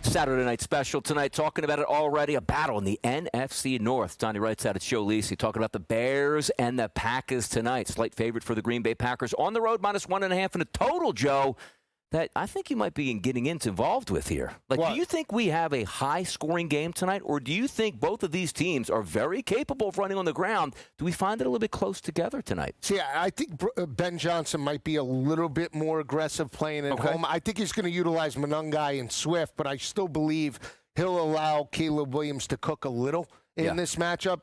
Saturday night special tonight, talking about it already, a battle in the NFC North. Donnie Rightside at Show Lisi, talking about the Bears and the Packers tonight. Slight favorite for the Green Bay Packers on the road, -1.5 in a total, Joe, that I think you might be getting involved with here. Like, do you think we have a high-scoring game tonight, or do you think both of these teams are very capable of running on the ground? Do we find it a little bit close together tonight? See, I think Ben Johnson might be a little bit more aggressive playing at home. I think he's going to utilize Monungai and Swift, but I still believe he'll allow Caleb Williams to cook a little in this matchup.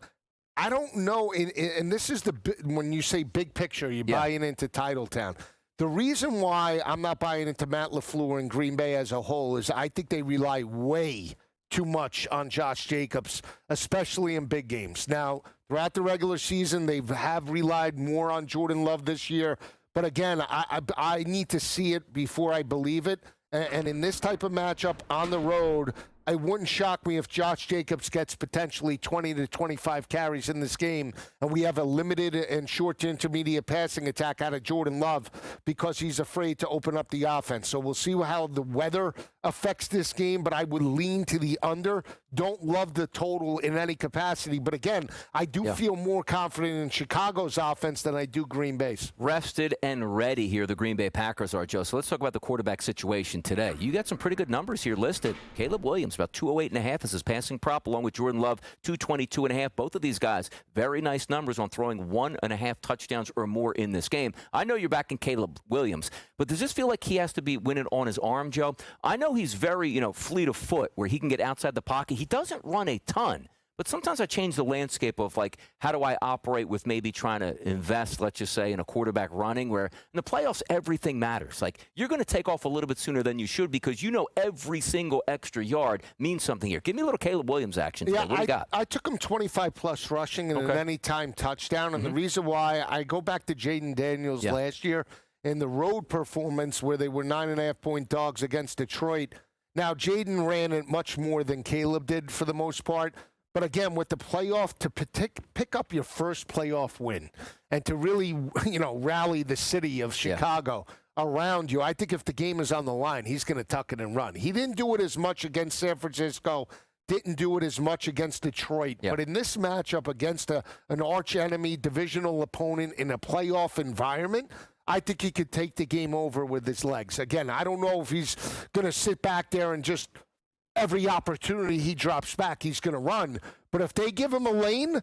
I don't know, and this is when you say big picture, you're buying into Titletown. The reason why I'm not buying into Matt LaFleur and Green Bay as a whole is I think they rely way too much on Josh Jacobs, especially in big games. Now, throughout the regular season, they have relied more on Jordan Love this year. But again, I need to see it before I believe it. And in this type of matchup on the road, it wouldn't shock me if Josh Jacobs gets potentially 20 to 25 carries in this game, and we have a limited and short to intermediate passing attack out of Jordan Love because he's afraid to open up the offense. So we'll see how the weather affects this game, but I would lean to the under. Don't love the total in any capacity. But again, I do feel more confident in Chicago's offense than I do Green Bay's. Rested and ready here, the Green Bay Packers are, Joe. So let's talk about the quarterback situation today. You got some pretty good numbers here listed. Caleb Williams, about 208.5 is his passing prop, along with Jordan Love, 222.5. Both of these guys, very nice numbers on throwing 1.5 touchdowns or more in this game. I know you're backing Caleb Williams, but does this feel like he has to be winning on his arm, Joe? I know he's very, fleet of foot where he can get outside the pocket. He doesn't run a ton, but sometimes I change the landscape of, like, how do I operate with maybe trying to invest, let's just say, in a quarterback running where in the playoffs, everything matters. Like, you're going to take off a little bit sooner than you should because every single extra yard means something here. Give me a little Caleb Williams action today. What do you got? I took him 25-plus rushing and an anytime touchdown, and the reason why I go back to Jaden Daniels last year in the road performance where they were 9.5-point dogs against Detroit. Now, Jaden ran it much more than Caleb did for the most part. But again, with the playoff, to pick up your first playoff win and to really, rally the city of Chicago around you, I think if the game is on the line, he's going to tuck it and run. He didn't do it as much against San Francisco, didn't do it as much against Detroit. But in this matchup against an arch enemy, divisional opponent in a playoff environment, I think he could take the game over with his legs. Again, I don't know if he's going to sit back there and just every opportunity he drops back, he's going to run. But if they give him a lane,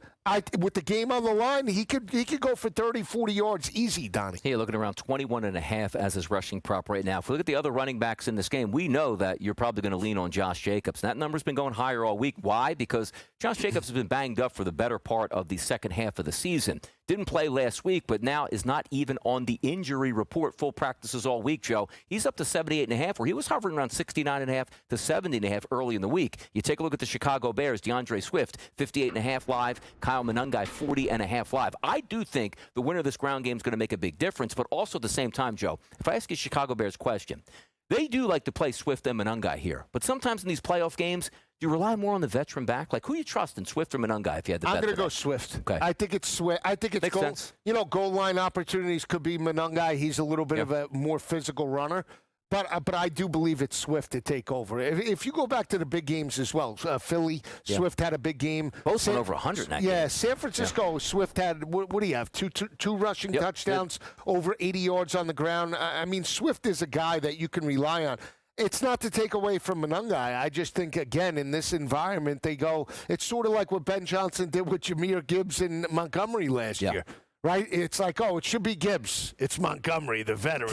with the game on the line, he could go for 30, 40 yards easy, Donnie. Hey, looking around 21.5 as his rushing prop right now. If we look at the other running backs in this game, we know that you're probably going to lean on Josh Jacobs. That number's been going higher all week. Why? Because Josh Jacobs has been banged up for the better part of the second half of the season. Didn't play last week, but now is not even on the injury report. Full practices all week, Joe. He's up to 78.5, where he was hovering around 69.5 to 70.5 early in the week. You take a look at the Chicago Bears, DeAndre Swift, 58.5 live. Kyle Monangai, 40.5 live. I do think the winner of this ground game is going to make a big difference, but also at the same time, Joe, if I ask you a Chicago Bears question, they do like to play Swift and Monangai here, but sometimes in these playoff games, do you rely more on the veteran back? Like, who you trust in Swift or Monangai if you had the bet? I'm going to go Swift. Okay. I think it's Swift. I think it's Makes sense. Goal line opportunities could be Monangai. He's a little bit of a more physical runner. But I do believe it's Swift to take over. If you go back to the big games as well, Philly, Swift had a big game. Both went over 100 in that game. Yeah, San Francisco, Swift had, what do you have, two rushing touchdowns, over 80 yards on the ground. I mean, Swift is a guy that you can rely on. It's not to take away from Monangai. I just think, again, in this environment, it's sort of like what Ben Johnson did with Jahmyr Gibbs in Montgomery last year. Right? It's like, it should be Gibbs. It's Montgomery, the veteran.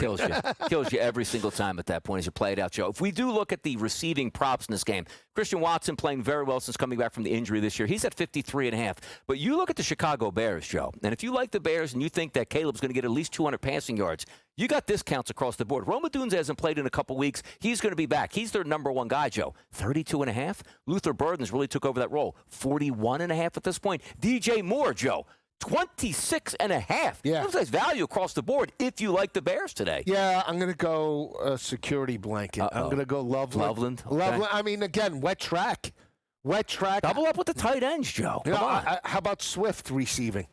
Kills you every single time at that point as you play it out, Joe. If we do look at the receiving props in this game, Christian Watson playing very well since coming back from the injury this year. He's at 53.5. But you look at the Chicago Bears, Joe, and if you like the Bears and you think that Caleb's going to get at least 200 passing yards, you got discounts across the board. Roma Dunze hasn't played in a couple weeks. He's going to be back. He's their number one guy, Joe. 32.5. Luther Burden's really took over that role. 41.5 at this point. DJ Moore, Joe. 26.5. Yeah. Looks like value across the board if you like the Bears today. Yeah, I'm going to go security blanket. I'm going to go Loveland. Okay. I mean, again, wet track. Double up with the tight ends, Joe. Come on. How about Swift receiving?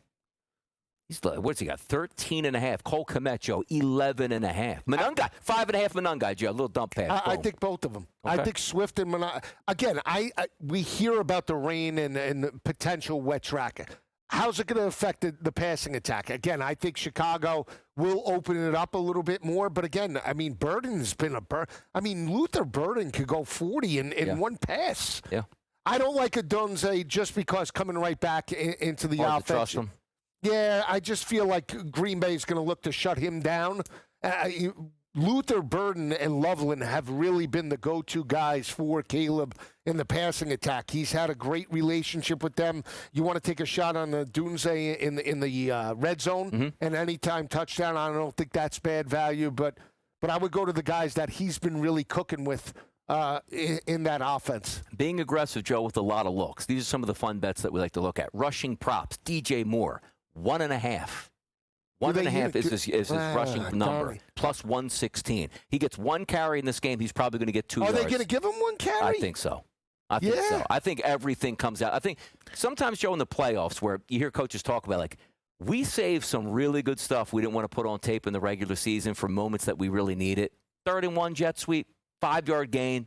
What's he got? 13.5. Cole Kmet, Joe, 11.5. Monangai, 5.5 Monangai, Joe. A little dump pass. I think both of them. Okay. I think Swift and Monangai. Again, we hear about the rain and the potential wet track. How's it going to affect the passing attack? Again, I think Chicago will open it up a little bit more. But again, I mean, Burden's been Luther Burden could go 40 in one pass. Yeah. I don't like a Dunze just because coming right back into the Hard offense. to trust him. Yeah, I just feel like Green Bay is going to look to shut him down. Luther Burden and Loveland have really been the go-to guys for Caleb in the passing attack. He's had a great relationship with them. You want to take a shot on the Dunze in the red zone and anytime touchdown. I don't think that's bad value, but I would go to the guys that he's been really cooking with in that offense. Being aggressive, Joe, with a lot of looks. These are some of the fun bets that we like to look at. Rushing props, DJ Moore, 1.5. 1.5 is his rushing number, Donnie. plus 116. He gets one carry in this game. He's probably going to get 2 yards. Are they going to give him one carry? I think so. I think so. I think everything comes out. I think sometimes, Joe, in the playoffs where you hear coaches talk about, like, we saved some really good stuff we didn't want to put on tape in the regular season for moments that we really need it. 3rd and 1 jet sweep. 5-yard gain,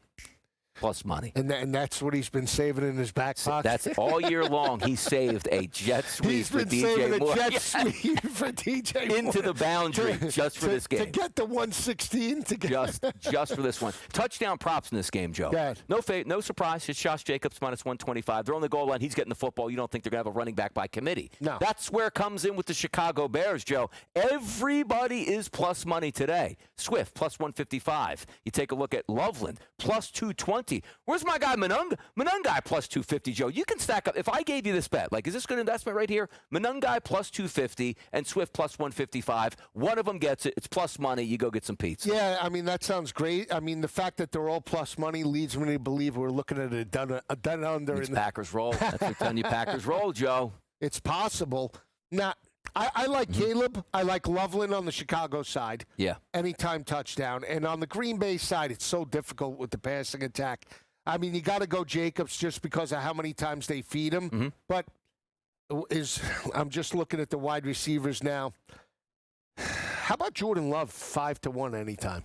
plus money. And that's what he's been saving in his back pocket. That's all year long. He saved a jet sweep He's for been DJ saving Moore. a jet sweep for DJ Moore. Into the boundary just for this game. To get the 116 to get just for this one. Touchdown props in this game, Joe. Good. No surprise. It's Josh Jacobs minus 125. They're on the goal line. He's getting the football. You don't think they're going to have a running back by committee. No. That's where it comes in with the Chicago Bears, Joe. Everybody is plus money today. Swift, plus 155. You take a look at Loveland, plus 220. Where's my guy Monungai, plus 250, Joe? You can stack up. If I gave you this bet, like, is this good investment right here? Monungai, plus 250, and Swift, plus 155. One of them gets it. It's plus money. You go get some pizza. Yeah, I mean, that sounds great. I mean, the fact that they're all plus money leads me to believe we're looking at a done under. It's Packers roll. That's what I'm telling you, Packers roll, Joe. It's possible. Now, I like Caleb. I like Loveland on the Chicago side. Yeah. Anytime touchdown. And on the Green Bay side, it's so difficult with the passing attack. I mean, you got to go Jacobs just because of how many times they feed him. But I'm just looking at the wide receivers now. How about Jordan Love 5-1 anytime?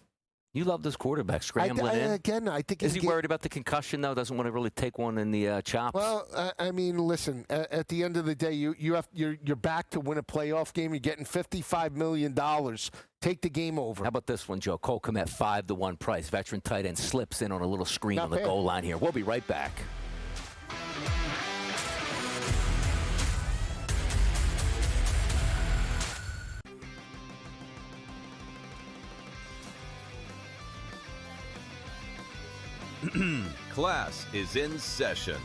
You love this quarterback scrambling in. Again, I think is he worried about the concussion though? Doesn't want to really take one in the chops. Well, I mean, listen. At the end of the day, you're back to win a playoff game. You're getting $55 million. Take the game over. How about this one, Joe? Cole Kmet 5-1 price. Veteran tight end slips in on a little screen on the goal line here. We'll be right back. Class is in session.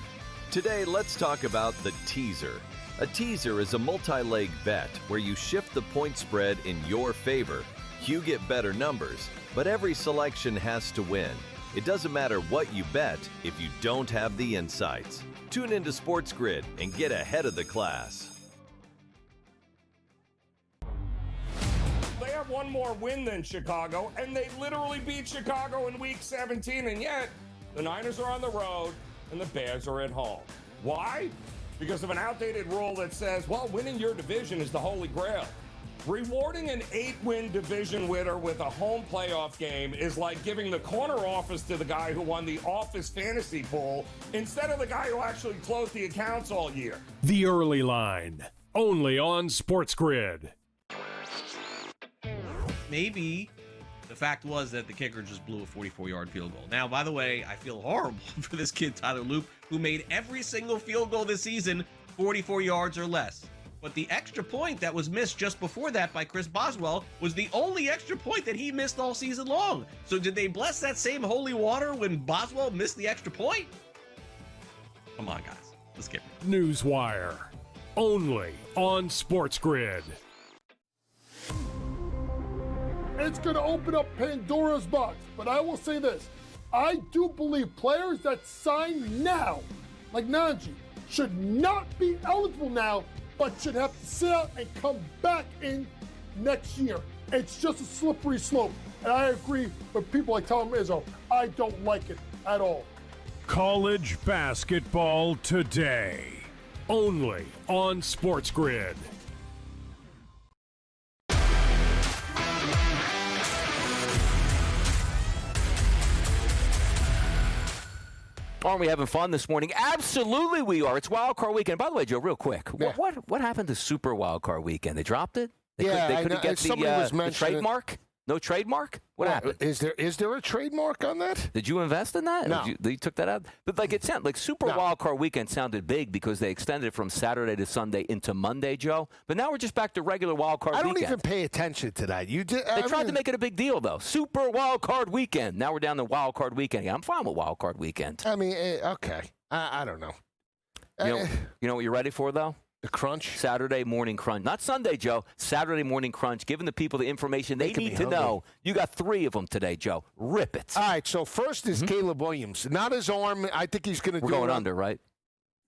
Today, let's talk about the teaser. A teaser is a multi-leg bet where you shift the point spread in your favor. You get better numbers, but every selection has to win. It doesn't matter what you bet if you don't have the insights. Tune into SportsGrid and get ahead of the class. They have one more win than Chicago, and they literally beat Chicago in Week 17, and yet the Niners are on the road and the Bears are at home. Why? Because of an outdated rule that says, well, winning your division is the holy grail. Rewarding an 8-win division winner with a home playoff game is like giving the corner office to the guy who won the office fantasy pool instead of the guy who actually closed the accounts all year. The Early Line, only on SportsGrid. Maybe the fact was that the kicker just blew a 44-yard field goal. Now, by the way, I feel horrible for this kid, Tyler Loop, who made every single field goal this season 44 yards or less. But the extra point that was missed just before that by Chris Boswell was the only extra point that he missed all season long. So did they bless that same holy water when Boswell missed the extra point? Come on, guys. Let's get it. Newswire, only on SportsGrid. It's going to open up Pandora's box. But I will say this. I do believe players that sign now, like Najee, should not be eligible now, but should have to sit out and come back in next year. It's just a slippery slope. And I agree with people like Tom Izzo. I don't like it at all. College basketball today, only on SportsGrid. Aren't we having fun this morning? Absolutely we are. It's Wildcard Weekend. By the way, Joe, real quick, Yeah. what happened to Super Wildcard Weekend? They dropped it? They couldn't get the trademark? No trademark? What happened? Is there a trademark on that? Did you invest in that? No. You took that out? But like it sounded like Super Wildcard Weekend sounded big because they extended it from Saturday to Sunday into Monday, Joe. But now we're just back to regular Wildcard Weekend. I don't even pay attention to that. You did. They tried to make it a big deal, though. Super Wildcard Weekend. Now we're down to Wildcard Weekend. Yeah, I'm fine with Wildcard Weekend. I mean, okay. I don't know. You know what you're ready for, though? The crunch? Saturday morning crunch. Not Sunday, Joe. Saturday morning crunch. Giving the people the information they need to know. You got 3 of them today, Joe. Rip it. All right, so first is Caleb Williams. Not his arm. I think he's going to do it. We're going under, right?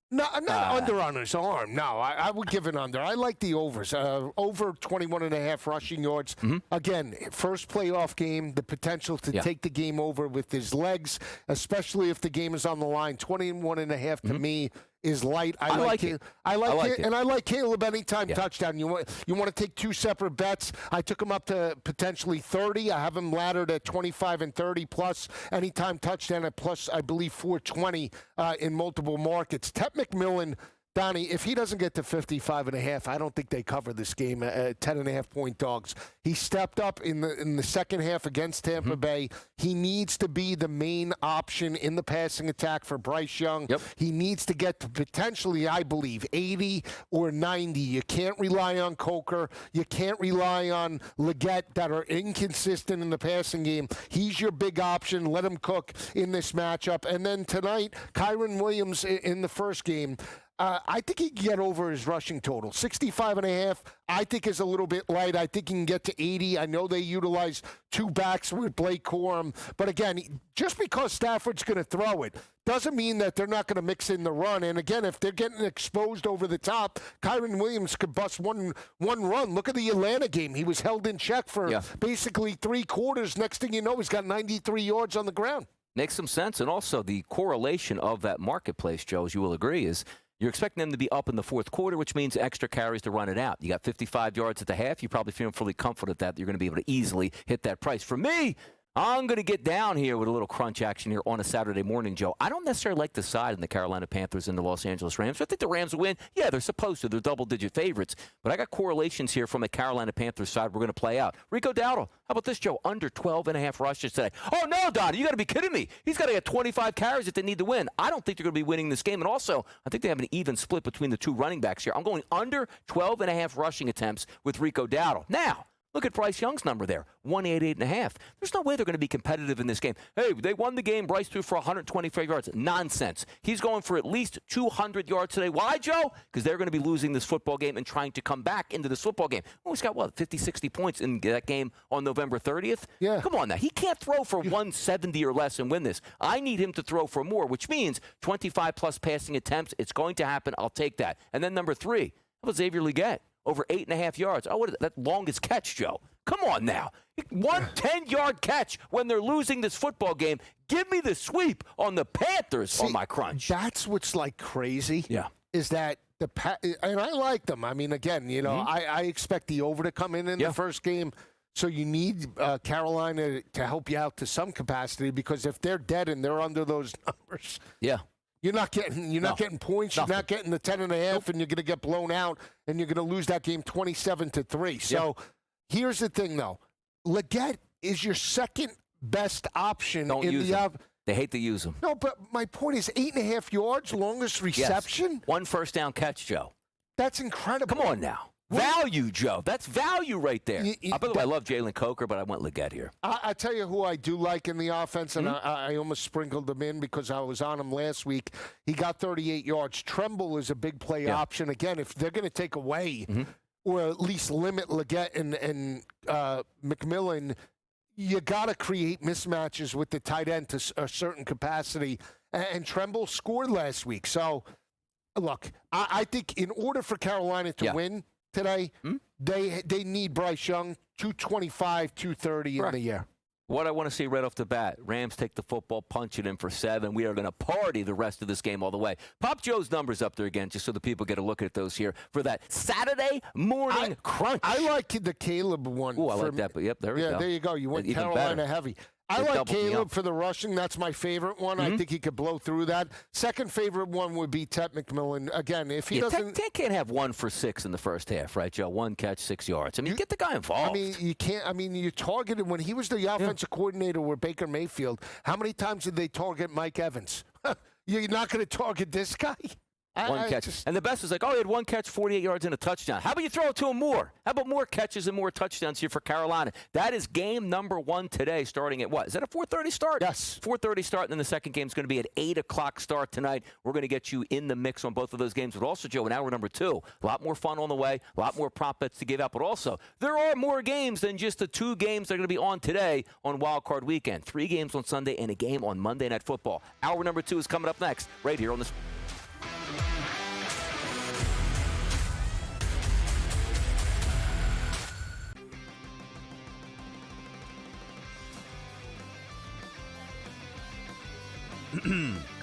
No, not under on his arm. No, I would give it under. I like the overs. Over 21.5 rushing yards. Again, first playoff game, the potential to take the game over with his legs, especially if the game is on the line. 21.5 to me is light. I like it. I like it, it. and I like Caleb anytime touchdown. You want to take two separate bets. I took him up to potentially 30. I have him laddered at 25 and 30 plus anytime touchdown at plus, I believe, 420 in multiple markets. Ted McMillan, Donnie, if he doesn't get to 55.5, I don't think they cover this game at 10.5-point dogs. He stepped up in the second half against Tampa Bay. He needs to be the main option in the passing attack for Bryce Young. Yep. He needs to get to potentially, I believe, 80 or 90. You can't rely on Coker. You can't rely on Leggett that are inconsistent in the passing game. He's your big option. Let him cook in this matchup. And then tonight, Kyron Williams in the first game, I think he can get over his rushing total. 65.5, I think, is a little bit light. I think he can get to 80. I know they utilize two backs with Blake Corum. But again, just because Stafford's going to throw it doesn't mean that they're not going to mix in the run. And again, if they're getting exposed over the top, Kyron Williams could bust one run. Look at the Atlanta game. He was held in check for basically 3 quarters. Next thing you know, he's got 93 yards on the ground. Makes some sense. And also the correlation of that marketplace, Joe, as you will agree, is you're expecting them to be up in the fourth quarter, which means extra carries to run it out. You got 55 yards at the half. You probably feel fully confident that you're going to be able to easily hit that price. For me, I'm going to get down here with a little crunch action here on a Saturday morning, Joe. I don't necessarily like the side in the Carolina Panthers and the Los Angeles Rams. I think the Rams will win. Yeah, they're supposed to. They're double-digit favorites. But I got correlations here from a Carolina Panthers side we're going to play out. Rico Dowdle, how about this, Joe? Under 12.5 rushes today. Oh, no, Donnie, you got to be kidding me. He's got to get 25 carries if they need to win. I don't think they're going to be winning this game. And also, I think they have an even split between the two running backs here. I'm going under 12.5 rushing attempts with Rico Dowdle. Now, look at Bryce Young's number there, 188.5. There's no way they're going to be competitive in this game. Hey, they won the game. Bryce threw for 125 yards. Nonsense. He's going for at least 200 yards today. Why, Joe? Because they're going to be losing this football game and trying to come back into this football game. Oh, he's got, 50, 60 points in that game on November 30th? Yeah. Come on now. He can't throw for 170 or less and win this. I need him to throw for more, which means 25-plus passing attempts. It's going to happen. I'll take that. And then number 3, how about Xavier Leggett? Over 8.5 yards. Oh, what is that longest catch, Joe? Come on now. 1 10-yard catch when they're losing this football game. Give me the sweep on the Panthers on my crunch. That's what's like crazy. Yeah. Is that and I like them. I mean, again, you know, I expect the over to come in the first game. So you need Carolina to help you out to some capacity, because if they're dead and they're under those numbers, you're not getting points. You're not getting the 10.5, and you're going to get blown out, and you're going to lose that game 27-3. So here's the thing, though. Leggett is your second best option. Don't use him. They hate to use him. No, but my point is 8.5 yards, longest reception. Yes. 1 first down catch, Joe. That's incredible. Come on now. Value, Joe. That's value right there. By the way, I love Jalen Coker, but I went Leggett here. I tell you who I do like in the offense, and I almost sprinkled him in because I was on him last week. He got 38 yards. Tremble is a big play option. Again, if they're going to take away or at least limit Leggett and McMillan, you got to create mismatches with the tight end to a certain capacity. And Tremble scored last week. So, look, I think in order for Carolina to win today, they need Bryce Young, 225, 230 in the air. What I want to see right off the bat, Rams take the football, punch it in for 7. We are going to party the rest of this game all the way. Pop Joe's numbers up there again, just so the people get a look at those here for that Saturday morning crunch. I like the Caleb one. Oh, I like that. But there we go. Yeah, there you go. You went Even Carolina better. heavy. I like Caleb for the rushing. That's my favorite one. I think he could blow through that. Second favorite one would be Ted McMillan. Again, if he doesn't... Ted can't have 1 for 6 in the first half, right, Joe? 1 catch, 6 yards. I mean, get the guy involved. I mean, you can't... I mean, you targeted... When he was the offensive coordinator with Baker Mayfield, how many times did they target Mike Evans? You're not going to target this guy? 1 catch. And the best is like, he had 1 catch, 48 yards, and a touchdown. How about you throw it to him more? How about more catches and more touchdowns here for Carolina? That is game number 1 today, starting at what? Is that a 4:30 start? Yes. 4:30 start, and then the second game is going to be at 8 o'clock start tonight. We're going to get you in the mix on both of those games. But also, Joe, in hour number 2, a lot more fun on the way, a lot more prop bets to give out. But also, there are more games than just the 2 games that are going to be on today on Wildcard Weekend. 3 games on Sunday and a game on Monday Night Football. Hour number 2 is coming up next, right here on the...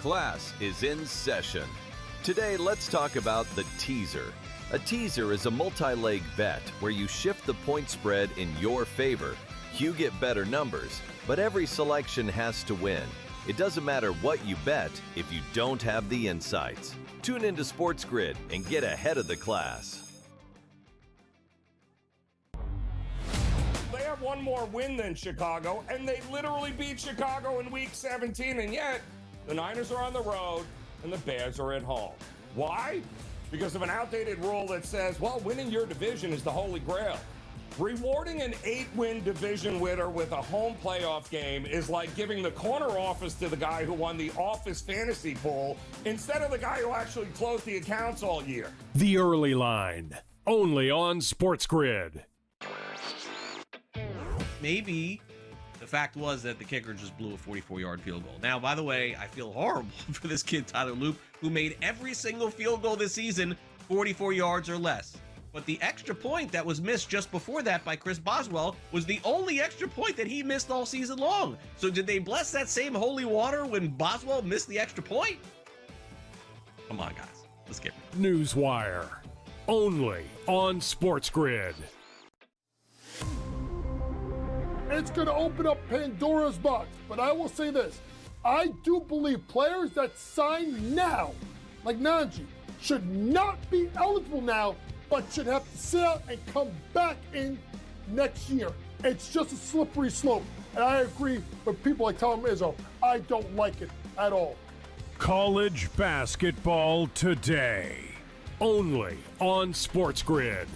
Class is in session. Today, let's talk about the teaser. A teaser is a multi-leg bet where you shift the point spread in your favor. You get better numbers, but every selection has to win. It doesn't matter what you bet if you don't have the insights. Tune into SportsGrid and get ahead of the class. They have one more win than Chicago, and they literally beat Chicago in Week 17, and yet the Niners are on the road and the Bears are at home. Why? Because of an outdated rule that says, well, winning your division is the holy grail. Rewarding an 8-win division winner with a home playoff game is like giving the corner office to the guy who won the office fantasy pool instead of the guy who actually closed the accounts all year. The Early Line, only on SportsGrid. Maybe the fact was that the kicker just blew a 44-yard field goal. Now, by the way, I feel horrible for this kid, Tyler Loop, who made every single field goal this season 44 yards or less. But the extra point that was missed just before that by Chris Boswell was the only extra point that he missed all season long. So did they bless that same holy water when Boswell missed the extra point? Come on, guys. Let's get it. Newswire, only on SportsGrid. It's going to open up Pandora's box. But I will say this. I do believe players that sign now, like Najee, should not be eligible now, but should have to sit out and come back in next year. It's just a slippery slope. And I agree with people like Tom Izzo. I don't like it at all. College basketball today, only on SportsGrid.